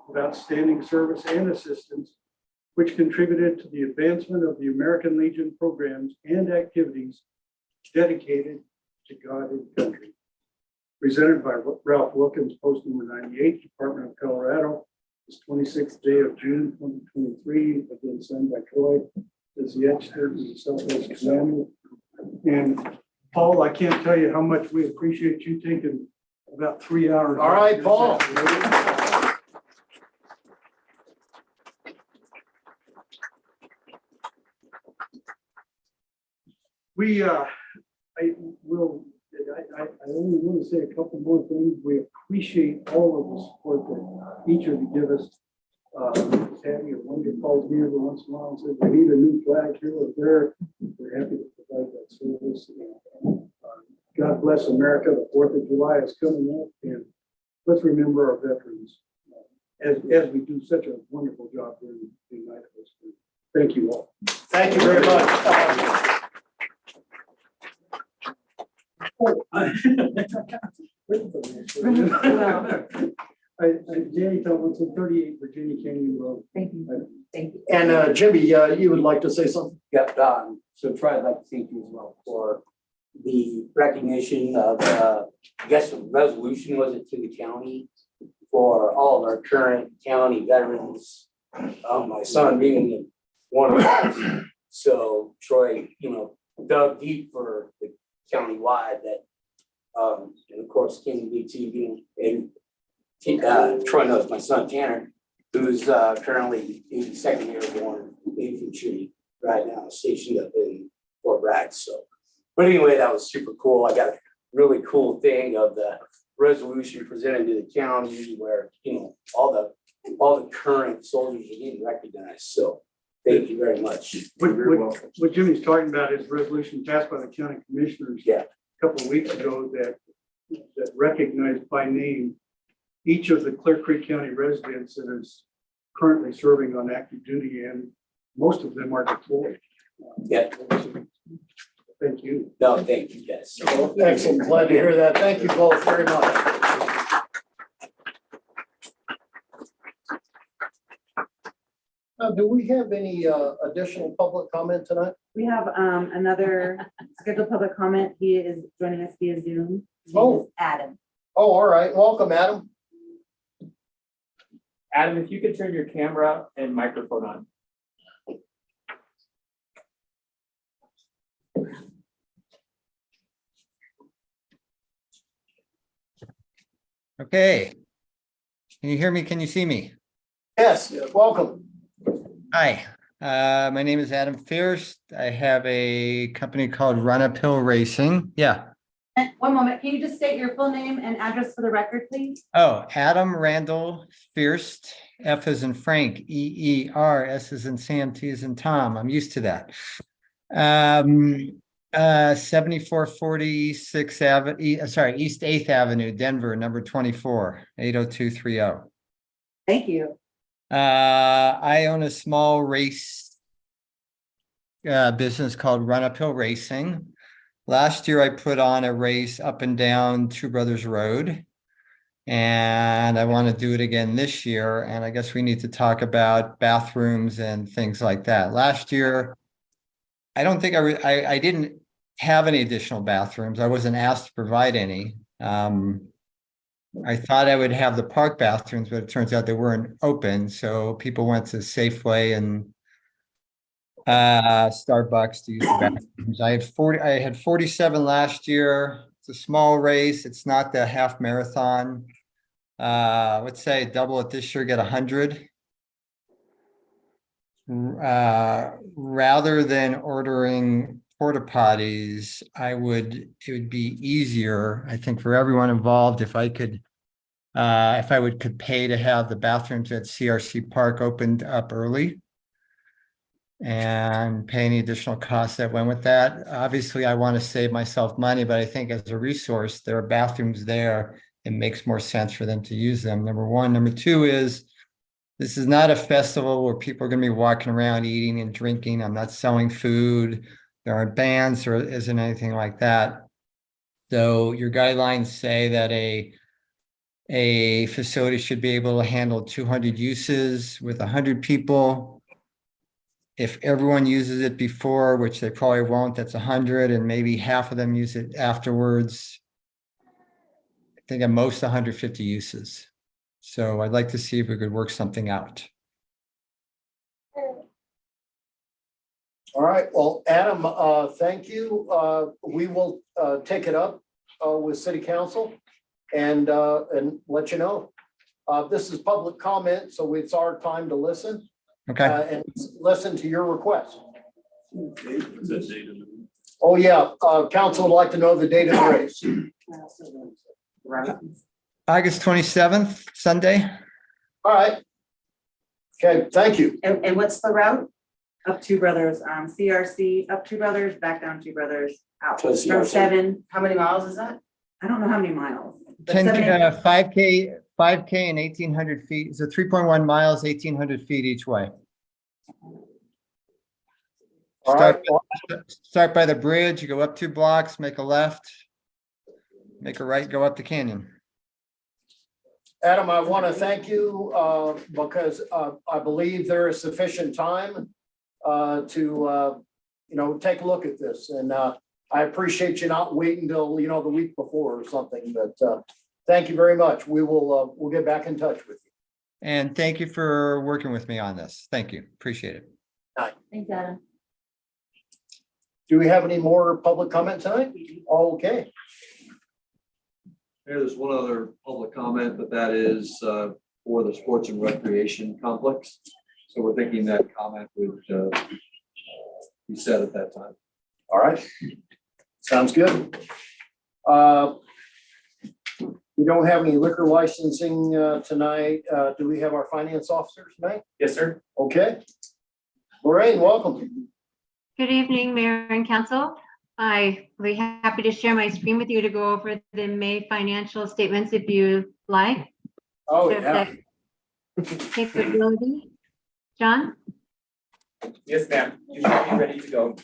of outstanding service and assistance, which contributed to the advancement of the American Legion programs and activities dedicated to God and country. Presented by Ralph Wilkins, Post number 98, Department of Colorado, this 26th day of June, 2023, again signed by Troy as the expert in the Southwest Commander. And Paul, I can't tell you how much we appreciate you taking about 3 hours. All right, Paul. I only want to say a couple more things. We appreciate all of the support that each of you give us. Patty or Wonder calls me every once in a while and says, "We need a new flag here or there." We're happy to provide that service. God bless America. The 4th of July is coming up, and let's remember our veterans as we do such a wonderful job here in the Idaho. Thank you all. Thank you very much. Jenny Tomlinson, 38 Virginia Canyon Road. Thank you. Thank you. And Jimmy, you would like to say something? Yep, so Troy, I'd like to thank you as well for the recognition of, I guess the resolution was it to the county for all of our current county veterans. My son being one of them. So Troy, dug deep for the countywide that, and of course, King BT being, and Troy knows my son Tanner, who's currently 82nd Airborne Infantry right now, stationed up in Fort Bragg. So, but anyway, that was super cool. I got a really cool thing of the resolution presented to the county where, all the current soldiers are getting recognized. So thank you very much. What Jimmy's talking about is a resolution passed by the county commissioners a couple of weeks ago that recognized by name each of the Clear Creek County residents that is currently serving on active duty, and most of them are deployed. Thank you. No, thank you guys. Excellent. Glad to hear that. Thank you both very much. Do we have any additional public comment tonight? We have another scheduled public comment. He is joining us via Zoom. His name Oh. is Adam. Oh, all right. Welcome, Adam. Adam, if you could turn your camera and microphone on. Okay. Can you hear me? Can you see me? Yes, welcome. Hi, my name is Adam Fierce. I have a company called Run Uphill Racing. Yeah. And one moment, can you just state your full name and address for the record, please? Oh, Adam Randall Fierce, F as in Frank, EER, S as in Sam, T as in Tom. I'm used to that. 7446 Avenue, East 8th Avenue, Denver, number 24, 80230. Thank you. I own a small race business called Run Uphill Racing. Last year, I put on a race up and down Two Brothers Road, and I want to do it again this year. And I guess we need to talk about bathrooms and things like that. Last year, I don't think I didn't have any additional bathrooms. I wasn't asked to provide any. I thought I would have the park bathrooms, but it turns out they weren't open. So people went to Safeway and Starbucks to use the bathrooms. I had 47 last year. It's a small race. It's not the half marathon. Let's say double it this year, get 100. Rather than ordering porta potties, it would be easier, I think, for everyone involved if I could pay to have the bathrooms at CRC Park opened up early and pay any additional costs that went with that. Obviously, I want to save myself money, but I think as a resource, there are bathrooms there. It makes more sense for them to use them. Number one. Number two is, this is not a festival where people are going to be walking around eating and drinking. I'm not selling food. There aren't bands or isn't anything like that. So your guidelines say that a facility should be able to handle 200 uses with 100 people. If everyone uses it before, which they probably won't, that's 100, and maybe half of them use it afterwards. I think at most 150 uses. So I'd like to see if we could work something out. All right, well, Adam, thank you. We will take it up with City Council and let you know. This is public comment, so it's our time to listen. Okay. And listen to your request. Oh, yeah, council would like to know the date of the race. August 27th, Sunday. All right. Okay, thank you. And what's the route? Up Two Brothers, CRC, up Two Brothers, back down Two Brothers, out. To From CRC. 7, How many miles is that? I don't know how many miles. but 10, 7, 5K and 1,800 feet. So 3.1 miles, 1,800 feet each way. All right, Start by the bridge, you go up 2 blocks, make a left, make a right, go up the canyon. Adam, I want to thank you because I believe there is sufficient time to take a look at this. And I appreciate you not waiting till, the week before or something, but thank you very much. We'll get back in touch with you. And thank you for working with me on this. Thank you. Appreciate it. Thanks, Adam. Do we have any more public comment tonight? Okay. There's one other public comment, but that is for the sports and recreation complex. So we're thinking that comment would be said at that time. All right. Sounds good. We don't have any liquor licensing tonight. Do we have our finance officer tonight? Yes, sir. Okay. Lorraine, welcome. Good evening, Mayor and Council. I'll be happy to share my screen with you to go over the May financial statements if you like. Oh, So if yeah. that capability. John? Yes, ma'am. You should be ready to go.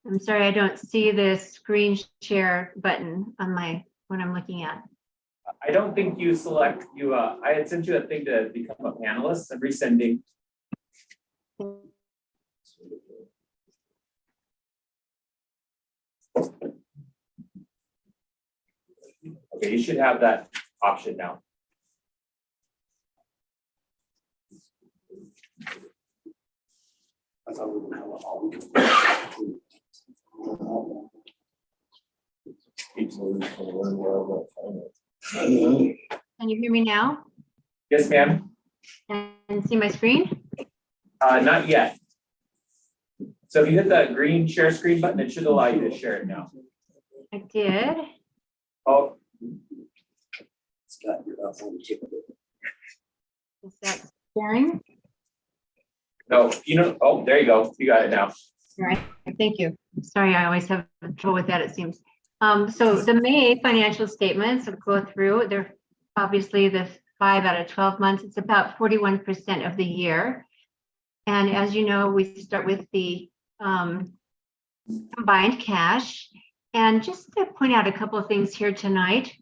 I'm sorry, I don't see the screen share button on what I'm looking at. I don't think you I had sent you a thing to become a panelist. I'm resending. Okay, you should have that option now. I thought we were gonna have all we could. Can you hear me now Yes, ma'am. and see my screen? Not yet. So if you hit the green share screen button, it should allow you to share it now. I did. Oh, It's got your phone capability. Is that sharing? no, oh, there you go. You got it now. All right, thank you. Sorry, I always have trouble with that, it seems. So the May financial statements will go through, they're obviously the 5 out of 12 months, it's about 41% of the year. And as you know, we start with the combined cash. And just to point out a couple of things here tonight,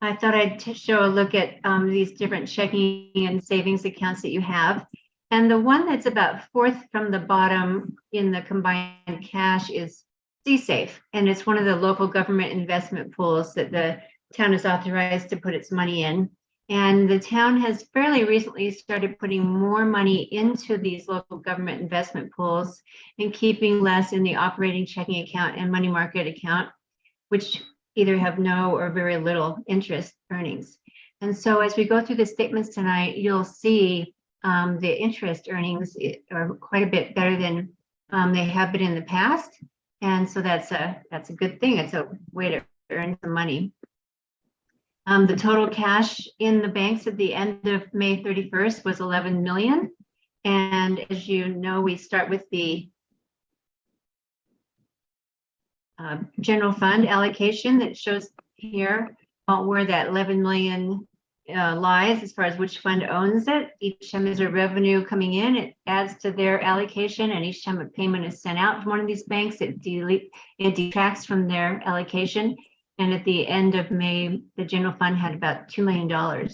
I thought I'd show a look at these different checking and savings accounts that you have. And the one that's about 4th from the bottom in the combined cash is CSAFE. And it's one of the local government investment pools that the town is authorized to put its money in. And the town has fairly recently started putting more money into these local government investment pools and keeping less in the operating checking account and money market account, which either have no or very little interest earnings. And so as we go through the statements tonight, you'll see the interest earnings are quite a bit better than they have been in the past. And so that's a good thing. It's a way to earn some money. The total cash in the banks at the end of May 31st was 11 million. And as you know, we start with the general fund allocation that shows here where that 11 million lies as far as which fund owns it. Each time there's a revenue coming in, it adds to their allocation, and each time a payment is sent out from one of these banks, it detracts from their allocation. And at the end of May, the general fund had about $2 million.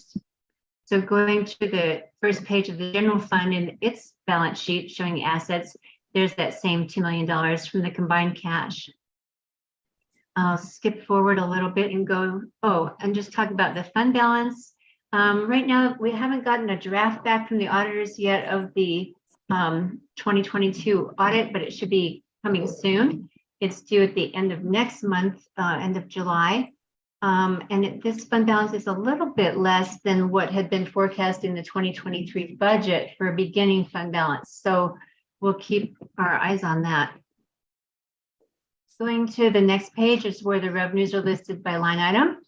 So going to the first page of the general fund in its balance sheet showing assets, there's that same $2 million from the combined cash. I'll skip forward a little bit and go, and just talk about the fund balance. Right now, we haven't gotten a draft back from the auditors yet of the 2022 audit, but it should be coming soon. It's due at the end of next month, end of July. And this fund balance is a little bit less than what had been forecast in the 2023 budget for a beginning fund balance. So we'll keep our eyes on that. Going to the next page is where the revenues are listed by line item.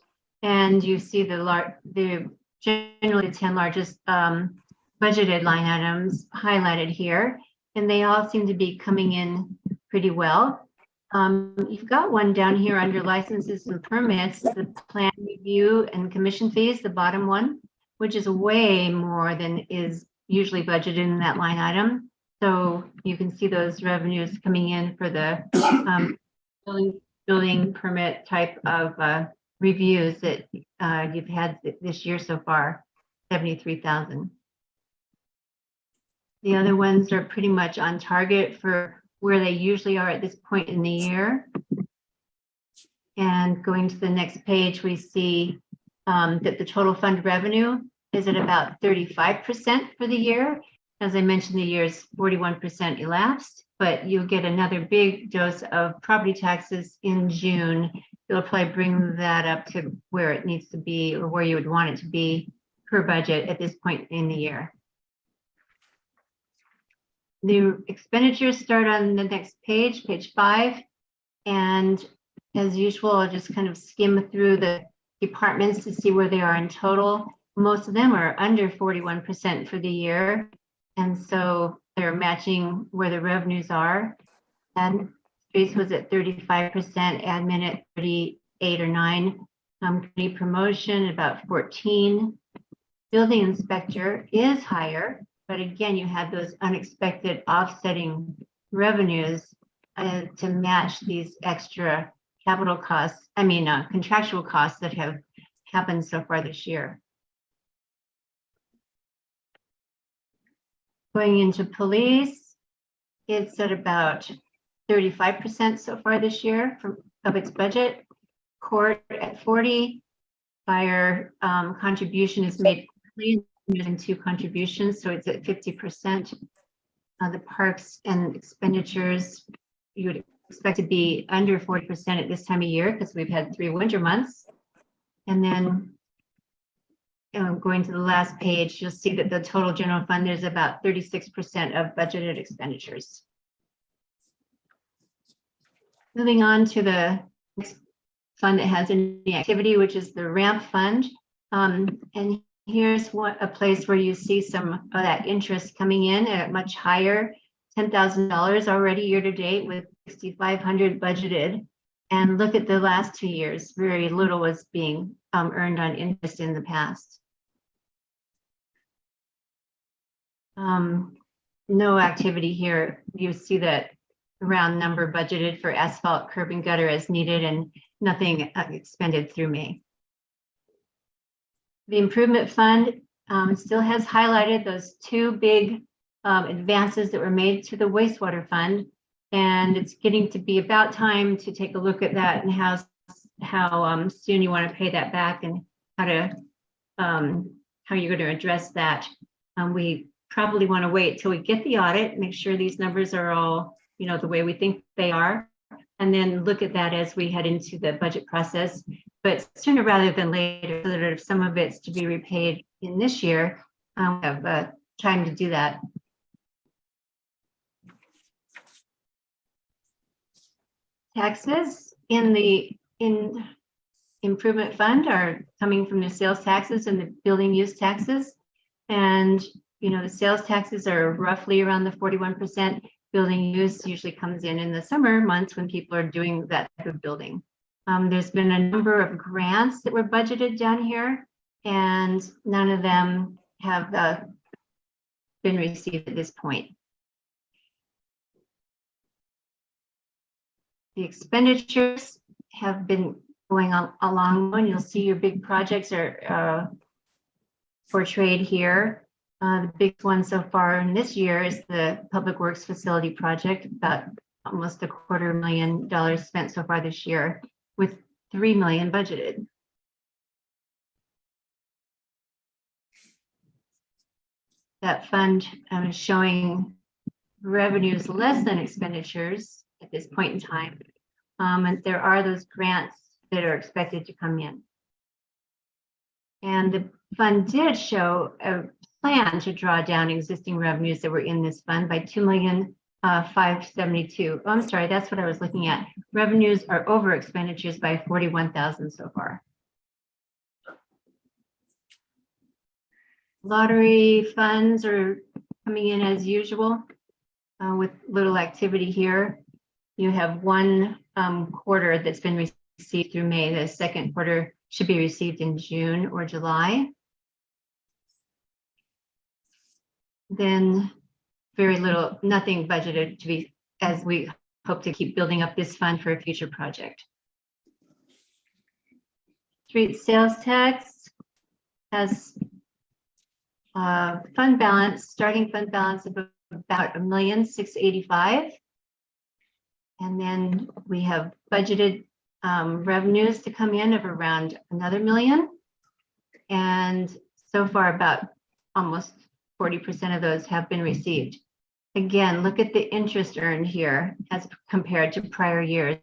And you see the generally 10 largest budgeted line items highlighted here, and they all seem to be coming in pretty well. You've got one down here under licenses and permits, the plan review and commission fees, the bottom one, which is way more than is usually budgeted in that line item. So you can see those revenues coming in for the building permit type of reviews that you've had this year so far, 73,000. The other ones are pretty much on target for where they usually are at this point in the year. And going to the next page, we see that the total fund revenue is at about 35% for the year. As I mentioned, the year's 41% elapsed, but you'll get another big dose of property taxes in June. It'll probably bring that up to where it needs to be or where you would want it to be per budget at this point in the year. The expenditures start on the next page, page 5. And as usual, I'll just kind of skim through the departments to see where they are in total. Most of them are under 41% for the year. And so they're matching where the revenues are. And space was at 35%, admin at 38 or 9, community promotion about 14. Building inspector is higher, but again, you had those unexpected offsetting revenues to match these extra capital costs, contractual costs that have happened so far this year. Going into police, it's at about 35% so far this year of its budget. Court at 40. Fire contribution is made using 2 contributions, so it's at 50%. The parks and expenditures, you would expect to be under 40% at this time of year because we've had 3 winter months. And then going to the last page, you'll see that the total general fund is about 36% of budgeted expenditures. Moving on to the next fund that has any activity, which is the ramp fund. And here's a place where you see some of that interest coming in at much higher, $10,000 already year to date with $6,500 budgeted. And look at the last 2 years, very little was being earned on interest in the past. No activity here. You see that round number budgeted for asphalt, curb and gutter as needed and nothing expended through May. The improvement fund still has highlighted those 2 big advances that were made to the wastewater fund. And it's getting to be about time to take a look at that and how soon you want to pay that back and how you're going to address that. We probably want to wait till we get the audit, make sure these numbers are all, the way we think they are, and then look at that as we head into the budget process. But sooner rather than later, so that if some of it's to be repaid in this year, we have time to do that. Taxes in the improvement fund are coming from the sales taxes and the building use taxes. And, the sales taxes are roughly around the 41%. Building use usually comes in the summer months when people are doing that type of building. There's been a number of grants that were budgeted down here, and none of them have been received at this point. The expenditures have been going on along, and you'll see your big projects are portrayed here. The big one so far in this year is the Public Works Facility Project, about almost $250,000 spent so far this year, with $3 million budgeted. That fund is showing revenues less than expenditures at this point in time. And there are those grants that are expected to come in. And the fund did show a plan to draw down existing revenues that were in this fund by $2,572,000. Oh, I'm sorry, that's what I was looking at. Revenues are over expenditures by $41,000 so far. Lottery funds are coming in as usual, with little activity here. You have one quarter that's been received through May. The second quarter should be received in June or July. Then very little, nothing budgeted to be, as we hope to keep building up this fund for a future project. Street sales tax has fund balance, starting fund balance of about $1,685,000. And then we have budgeted revenues to come in of around another million. And so far about almost 40% of those have been received. Again, look at the interest earned here as compared to prior years.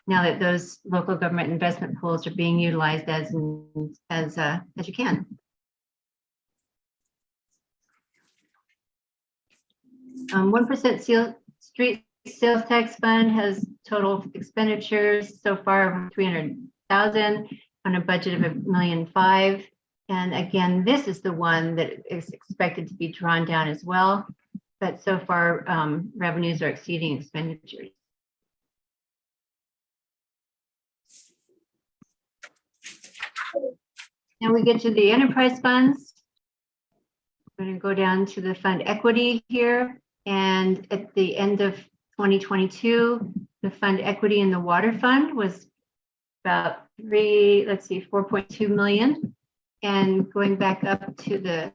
Now that those local government investment pools are being utilized as you can. 1% street sales tax fund has total expenditures so far of 300,000 on a budget of $1.5 million. And again, this is the one that is expected to be drawn down as well. But so far, revenues are exceeding expenditures. Now we get to the enterprise funds. I'm going to go down to the fund equity here. And at the end of 2022, the fund equity in the water fund was about 4.2 million. And going back up to the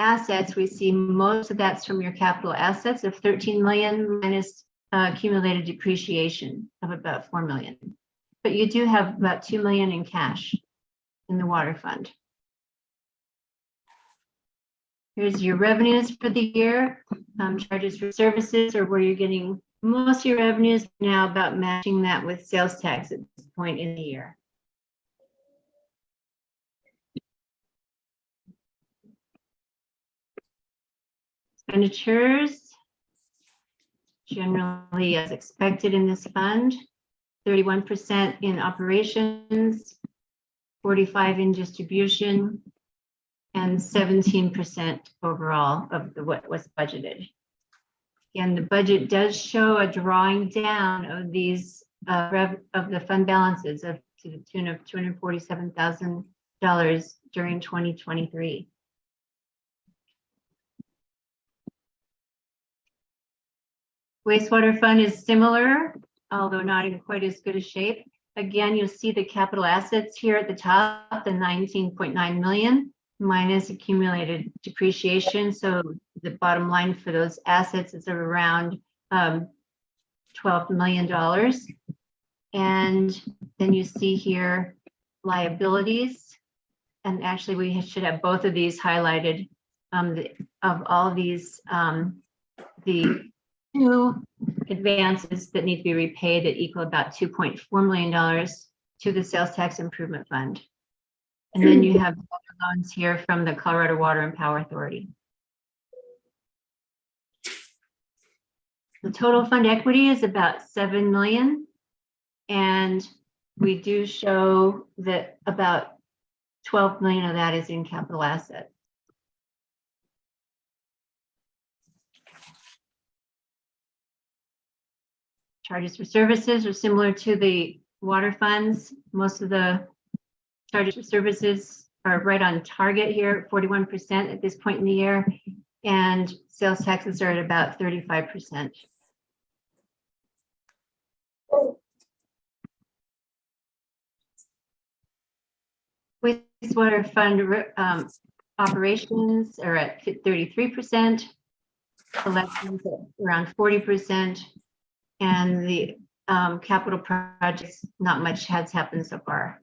assets, we see most of that's from your capital assets of 13 million minus accumulated depreciation of about 4 million. But you do have about 2 million in cash in the water fund. Here's your revenues for the year. Charges for services are where you're getting most of your revenues now, about matching that with sales tax at this point in the year. Expenditures, generally as expected in this fund, 31% in operations, 45% in distribution, and 17% overall of what was budgeted. And the budget does show a drawing down of these of the fund balances to the tune of $247,000 during 2023. Wastewater fund is similar, although not in quite as good a shape. Again, you'll see the capital assets here at the top, the 19.9 million minus accumulated depreciation. So the bottom line for those assets is around $12 million. And then you see here liabilities. And actually we should have both of these highlighted of all these, the two advances that need to be repaid that equal about $2.4 million to the sales tax improvement fund. And then you have loans here from the Colorado Water and Power Authority. The total fund equity is about 7 million. And we do show that about 12 million of that is in capital assets. Charges for services are similar to the water funds. Most of the charges for services are right on target here, 41% at this point in the year, and sales taxes are at about 35%. Wastewater fund operations are at 33%, collections at around 40%, and the capital projects, not much has happened so far.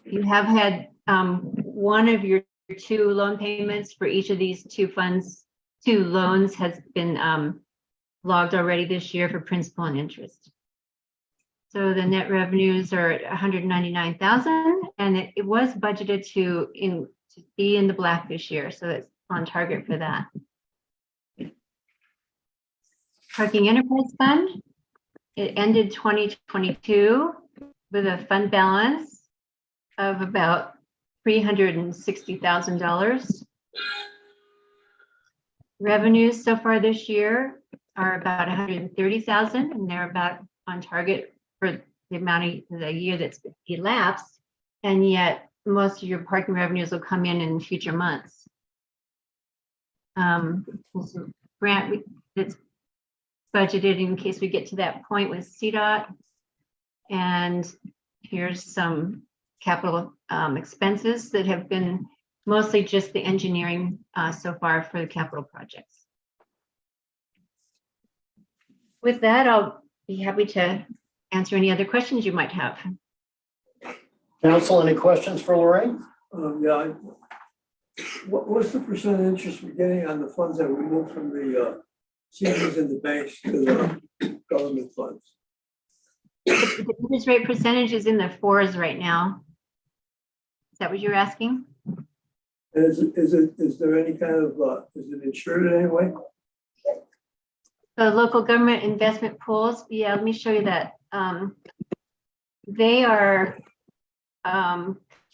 You have had one of your two loan payments for each of these two funds, two loans has been logged already this year for principal and interest. So the net revenues are at 199,000, and it was budgeted to be in the black this year, so it's on target for that. Parking Enterprise Fund, it ended 2022 with a fund balance of about $360,000. Revenues so far this year are about 130,000, and they're about on target for the amount of the year that's elapsed. And yet most of your parking revenues will come in future months. There's a grant that's budgeted in case we get to that point with CDOT. And here's some capital expenses that have been mostly just the engineering so far for the capital projects. With that, I'll be happy to answer any other questions you might have. Council, any questions for Lorraine? Yeah. What's the percent interest we're getting on the funds that we moved from the CDs and the banks to the government funds? The interest rate percentage is in the 4s right now. Is that what you're asking? Is there any kind of, is it insured in any way? The local government investment pools, yeah, let me show you that. They are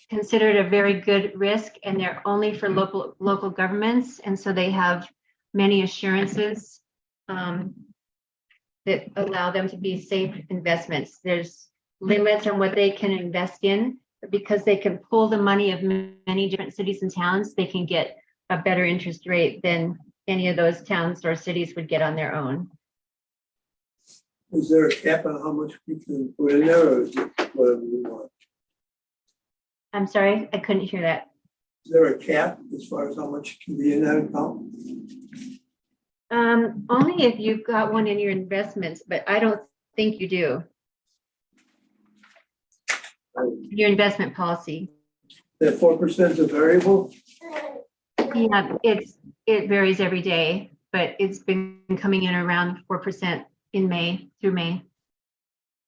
considered a very good risk, and they're only for local governments, and so they have many assurances that allow them to be safe investments. There's limits on what they can invest in, but because they can pull the money of many different cities and towns, they can get a better interest rate than any of those towns or cities would get on their own. Is there a cap on how much we can put in there, or is it whatever we want? I'm sorry, I couldn't hear that. Is there a cap as far as how much can be in that account? Only if you've got one in your investments, but I don't think you do. Your investment policy. That 4% is a variable? Yeah, it varies every day, but it's been coming in around 4% in May through May.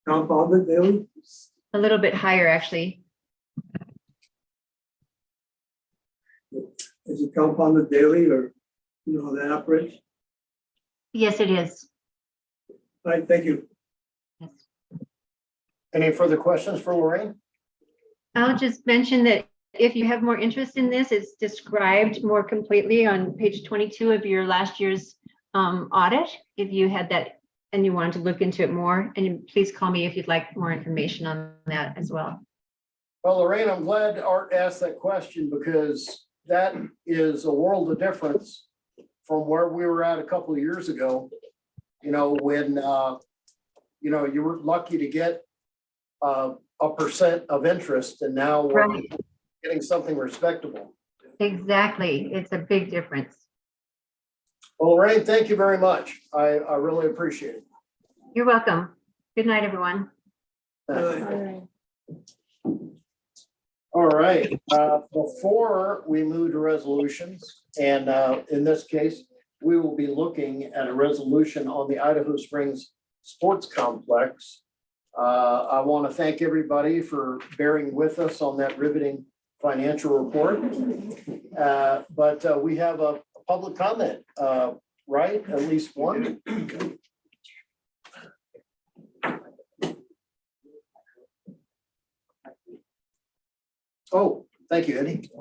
Compounded daily? A little bit higher, actually. Is it compounded daily, or you know how that operates? Yes, it is. All right, thank you. Yes. Any further questions for Lorraine? I'll just mention that if you have more interest in this, it's described more completely on page 22 of your last year's audit. If you had that and you wanted to look into it more, and please call me if you'd like more information on that as well. Well, Lorraine, I'm glad Art asked that question, because that is a world of difference from where we were at a couple of years ago. You know, when you know, you were lucky to get a percent of interest, and now we're getting something respectable. Exactly, it's a big difference. Well, Lorraine, thank you very much. I really appreciate it. You're welcome. Good night, everyone. All right, before we move to resolutions, and in this case, we will be looking at a resolution on the Idaho Springs Sports Complex. I want to thank everybody for bearing with us on that riveting financial report. But we have a public comment, right? At least one. Oh, thank you, Eddie.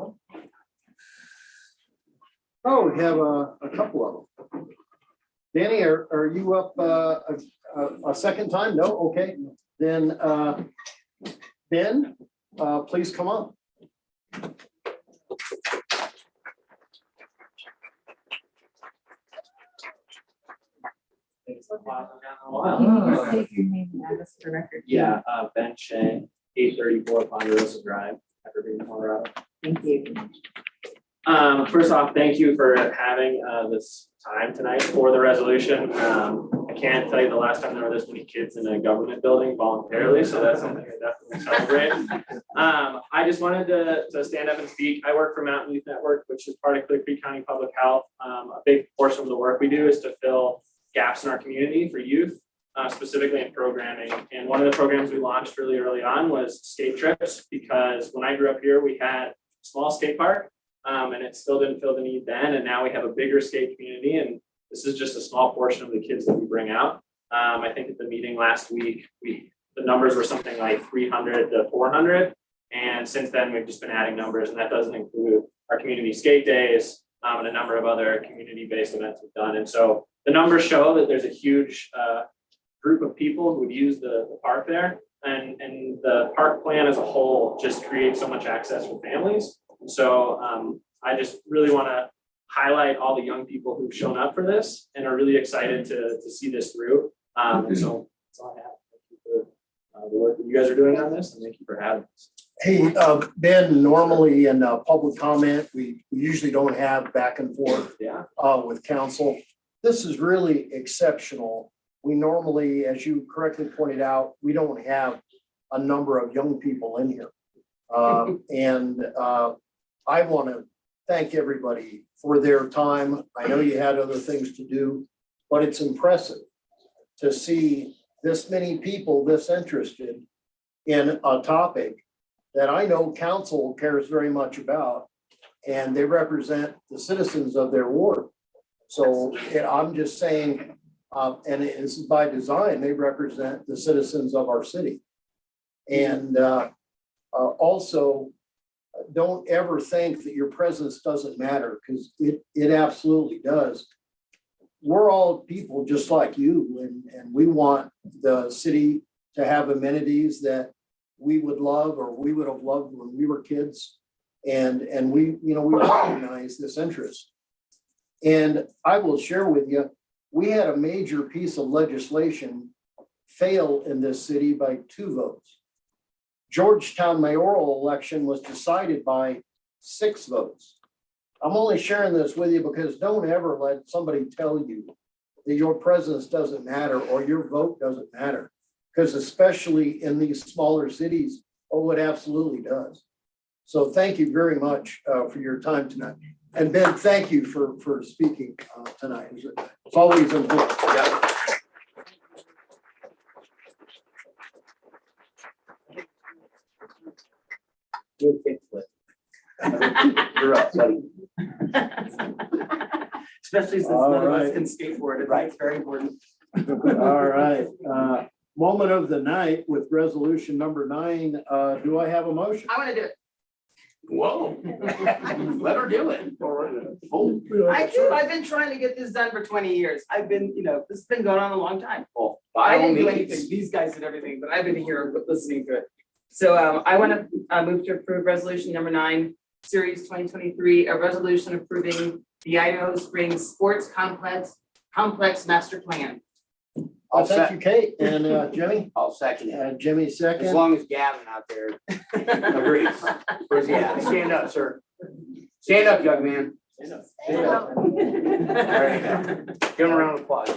Oh, we have a couple of them. Danny, are you up a second time? No? Okay. Then Ben, please come on. Take your name and address for record. Yeah, Ben Shea, 834 Ponderosa Drive, Evergreen, Colorado. Thank you. First off, thank you for having this time tonight for the resolution. I can't tell you the last time there were this many kids in a government building voluntarily, so that's something I definitely celebrate. I just wanted to stand up and speak. I work for Mountain Youth Network, which is part of Clear Creek County Public Health. A big portion of the work we do is to fill gaps in our community for youth, specifically in programming. And one of the programs we launched really early on was skate trips, because when I grew up here, we had a small skate park. And it still didn't fill the need then, and now we have a bigger skate community, and this is just a small portion of the kids that we bring out. I think at the meeting last week, the numbers were something like 300 to 400, And since then, we've just been adding numbers, and that doesn't include our community skate days, and a number of other community-based events we've done. And so the numbers show that there's a huge group of people who would use the park there. And the park plan as a whole just creates so much access for families. So I just really want to highlight all the young people who've shown up for this and are really excited to see this through. And so that's all I have. Thank you for the work that you guys are doing on this, and thank you for having us. Hey, Ben, normally in public comment, we usually don't have back and forth with council. This is really exceptional. We normally, as you correctly pointed out, we don't have a number of young people in here. I want to thank everybody for their time. I know you had other things to do, but it's impressive to see this many people this interested in a topic that I know council cares very much about, and they represent the citizens of their ward. So I'm just saying, and it is by design, they represent the citizens of our city. And also, don't ever think that your presence doesn't matter, because it absolutely does. We're all people just like you, and we want the city to have amenities that we would love, or we would have loved when we were kids. And we recognize this interest. And I will share with you, we had a major piece of legislation fail in this city by 2 votes. Georgetown mayoral election was decided by 6 votes. I'm only sharing this with you because don't ever let somebody tell you that your presence doesn't matter or your vote doesn't matter. Because especially in these smaller cities, it absolutely does. So thank you very much for your time tonight. And Ben, thank you for speaking tonight. It's always important. Yeah. You're up, buddy. Especially since none of us can skateboard, it's very important. All right. Moment of the night with resolution number 9. Do I have a motion? I want to do it. Whoa. Let her do it. I do. I've been trying to get this done for 20 years. I've been, this has been going on a long time. Well, I didn't do anything. These guys did everything, but I've been here listening to it. So I want to move to approve resolution number 9, series 2023, a resolution approving the Idaho Springs Sports Complex Master Plan. Thank you, Kate. And Jimmy? I'll second it. Jimmy second. As long as Gavin out there agrees. Where's he at? Stand up, sir. Stand up, young man. Stand up. There you go. Give him a round of applause.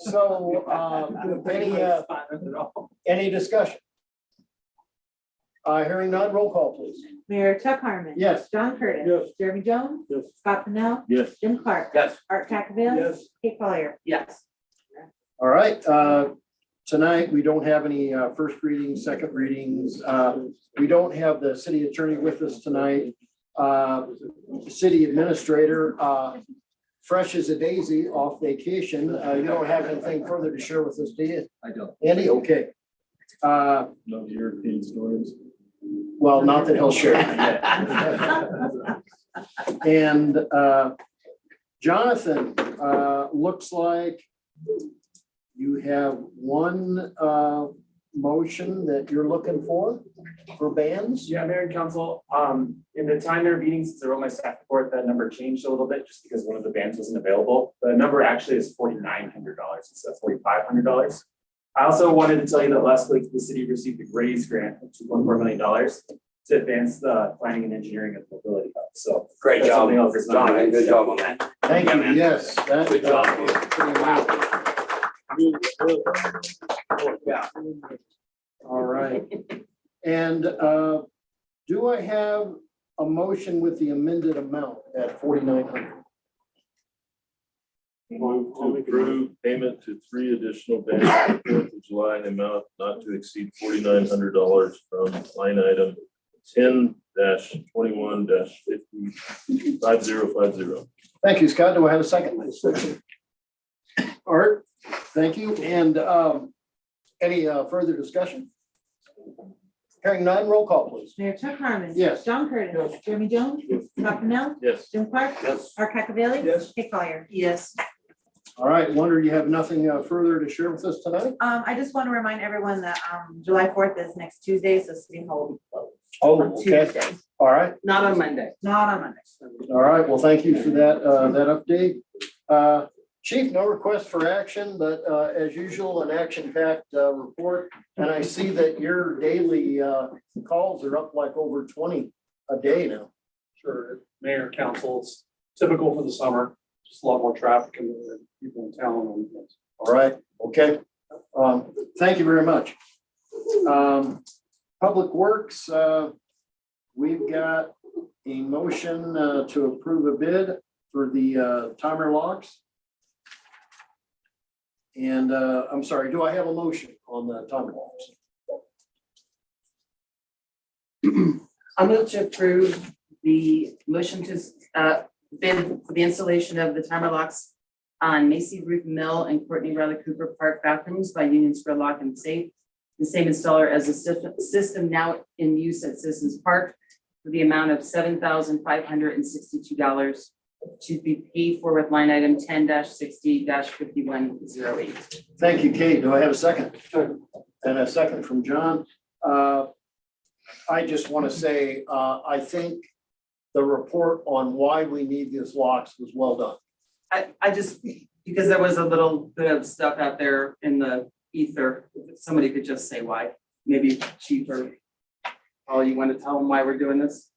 So, any discussion? Hearing none, roll call, please. Mayor Chuck Harmon. Yes. John Curtis. Yes. Jeremy Jones. Yes. Scott Pennell. Yes. Jim Clark. Yes. Art Cacabill. Yes. Kate Collier. Yes. All right, tonight we don't have any first readings, second readings. We don't have the city attorney with us tonight. City administrator, fresh as a daisy, off vacation. You don't have anything further to share with us, do you? I don't. Andy, okay. No European stories. Well, not that he'll share. And Jonathan, looks like you have one motion that you're looking for bands? Yeah, Mayor and Council, in the time they're meeting, since I wrote my staff report, that number changed a little bit just because one of the bands wasn't available. The number actually is $4,900 instead of $4,500. I also wanted to tell you that last week the city received a RAISE grant of $2.4 million to advance the planning and engineering of the mobility hub. So Great that's job, something else that's not John. raised. Good job on that. Thank Yeah, you, man. yes. That, Good job. Yeah. All right. And do I have a motion with the amended amount at 4,900? Move to approve payment to 3 additional bands for the 4th of July in the amount not to exceed $4,900 from line item 10-21-505050. Thank you, Scott. Do I have a second? Art? Thank you. And any further discussion? Hearing none, roll call, please. Mayor Chuck Harmon. Yes. John Curtis. Jeremy Jones. Scott Pennell. Yes. Jim Clark. Yes. Art Cacavelli. Yes. Kate Collier. Yes. All right, Wonder, you have nothing further to share with us tonight? I just want to remind everyone that, July 4th is next Tuesday, so City Hall will be closed. Oh, on okay. Tuesday. All right. Not on Monday. Not on Monday. All right, well, thank you for that, that update. Chief, no request for action, but as usual, an action-packed report. And I see that your daily calls are up like over 20 a day now. Sure, mayor, council, it's typical for the summer, just a lot more traffic and people in town on weekends. All right, okay. Thank you very much. Public Works, we've got a motion to approve a bid for the timer locks. And I'm sorry, do I have a motion on the timer locks? I move to approve the motion to bid for the installation of the timer locks on Macy Ruth Mill and Courtney Riley Cooper Park bathrooms by Union Square Lock and Safe. The same installer as the system now in use at Citizens Park for the amount of $7,562 to be paid for with line item 10-60-5108. Thank you, Kate. Do I have a second? And a second from John. I just want to say, I think the report on why we need these locks was well done. I just, because there was a little bit of stuff out there in the ether, if somebody could just say why, maybe Chief or Paul, you want to tell them why we're doing this?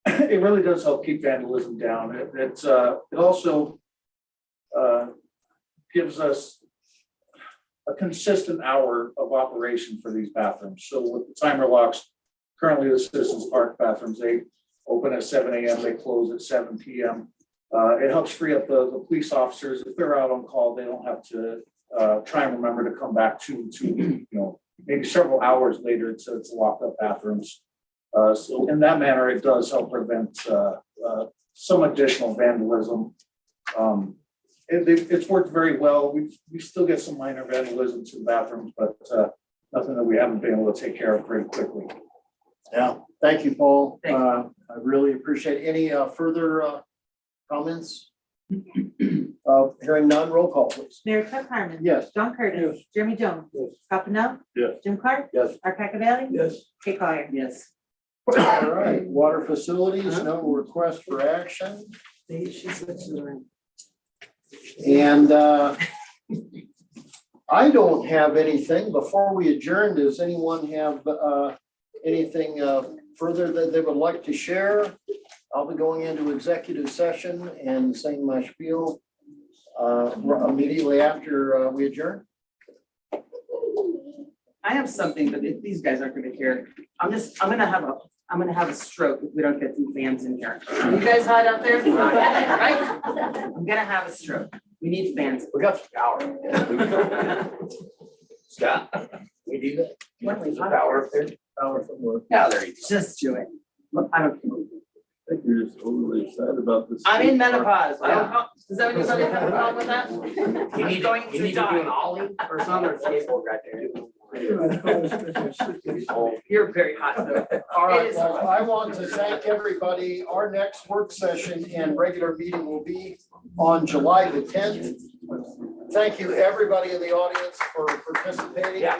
It really does help keep vandalism down. It also gives us a consistent hour of operation for these bathrooms. So with the timer locks, currently the Citizens Park bathrooms, they open at 7 a.m., they close at 7 p.m. It helps free up the police officers. If they're out on call, they don't have to try and remember to come back to maybe several hours later to lock up bathrooms. So in that manner, it does help prevent some additional vandalism. It's worked very well. We still get some minor vandalism to the bathrooms, but nothing that we haven't been able to take care of very quickly. Yeah, thank you, Paul. Thank you. I really appreciate it. Any further comments? Hearing none, roll call, please. Mayor Chuck Harmon. Yes. John Curtis. Jeremy Jones. Yes. Scott Pennell. Yes. Jim Clark. Yes. Art Cacavelli. Yes. Kate Collier. Yes. All right, water facilities, no request for action. And I don't have anything. Before we adjourn, does anyone have anything further that they would like to share? I'll be going into executive session and saying my spiel immediately after we adjourn. I have something, but these guys aren't gonna care. I'm gonna have a stroke if we don't get some fans in here. You guys hot out there? Right? I'm gonna have a stroke. We need fans. We got some power. Scott, we do that. Power up there. Power from work. No, there you go. Just do it. Look, I don't care. I think you're just overly excited about this. I'm in menopause. I don't know. Does anybody have a problem with that? You need to, Going you need to die. do an ollie or something, or skateboard right there. You're very hot though. All It right, is well, hot. I want to thank everybody. Our next work session and regular meeting will be on July the 10th. Thank you, everybody in the audience for participating. Yeah.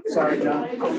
Sorry, John.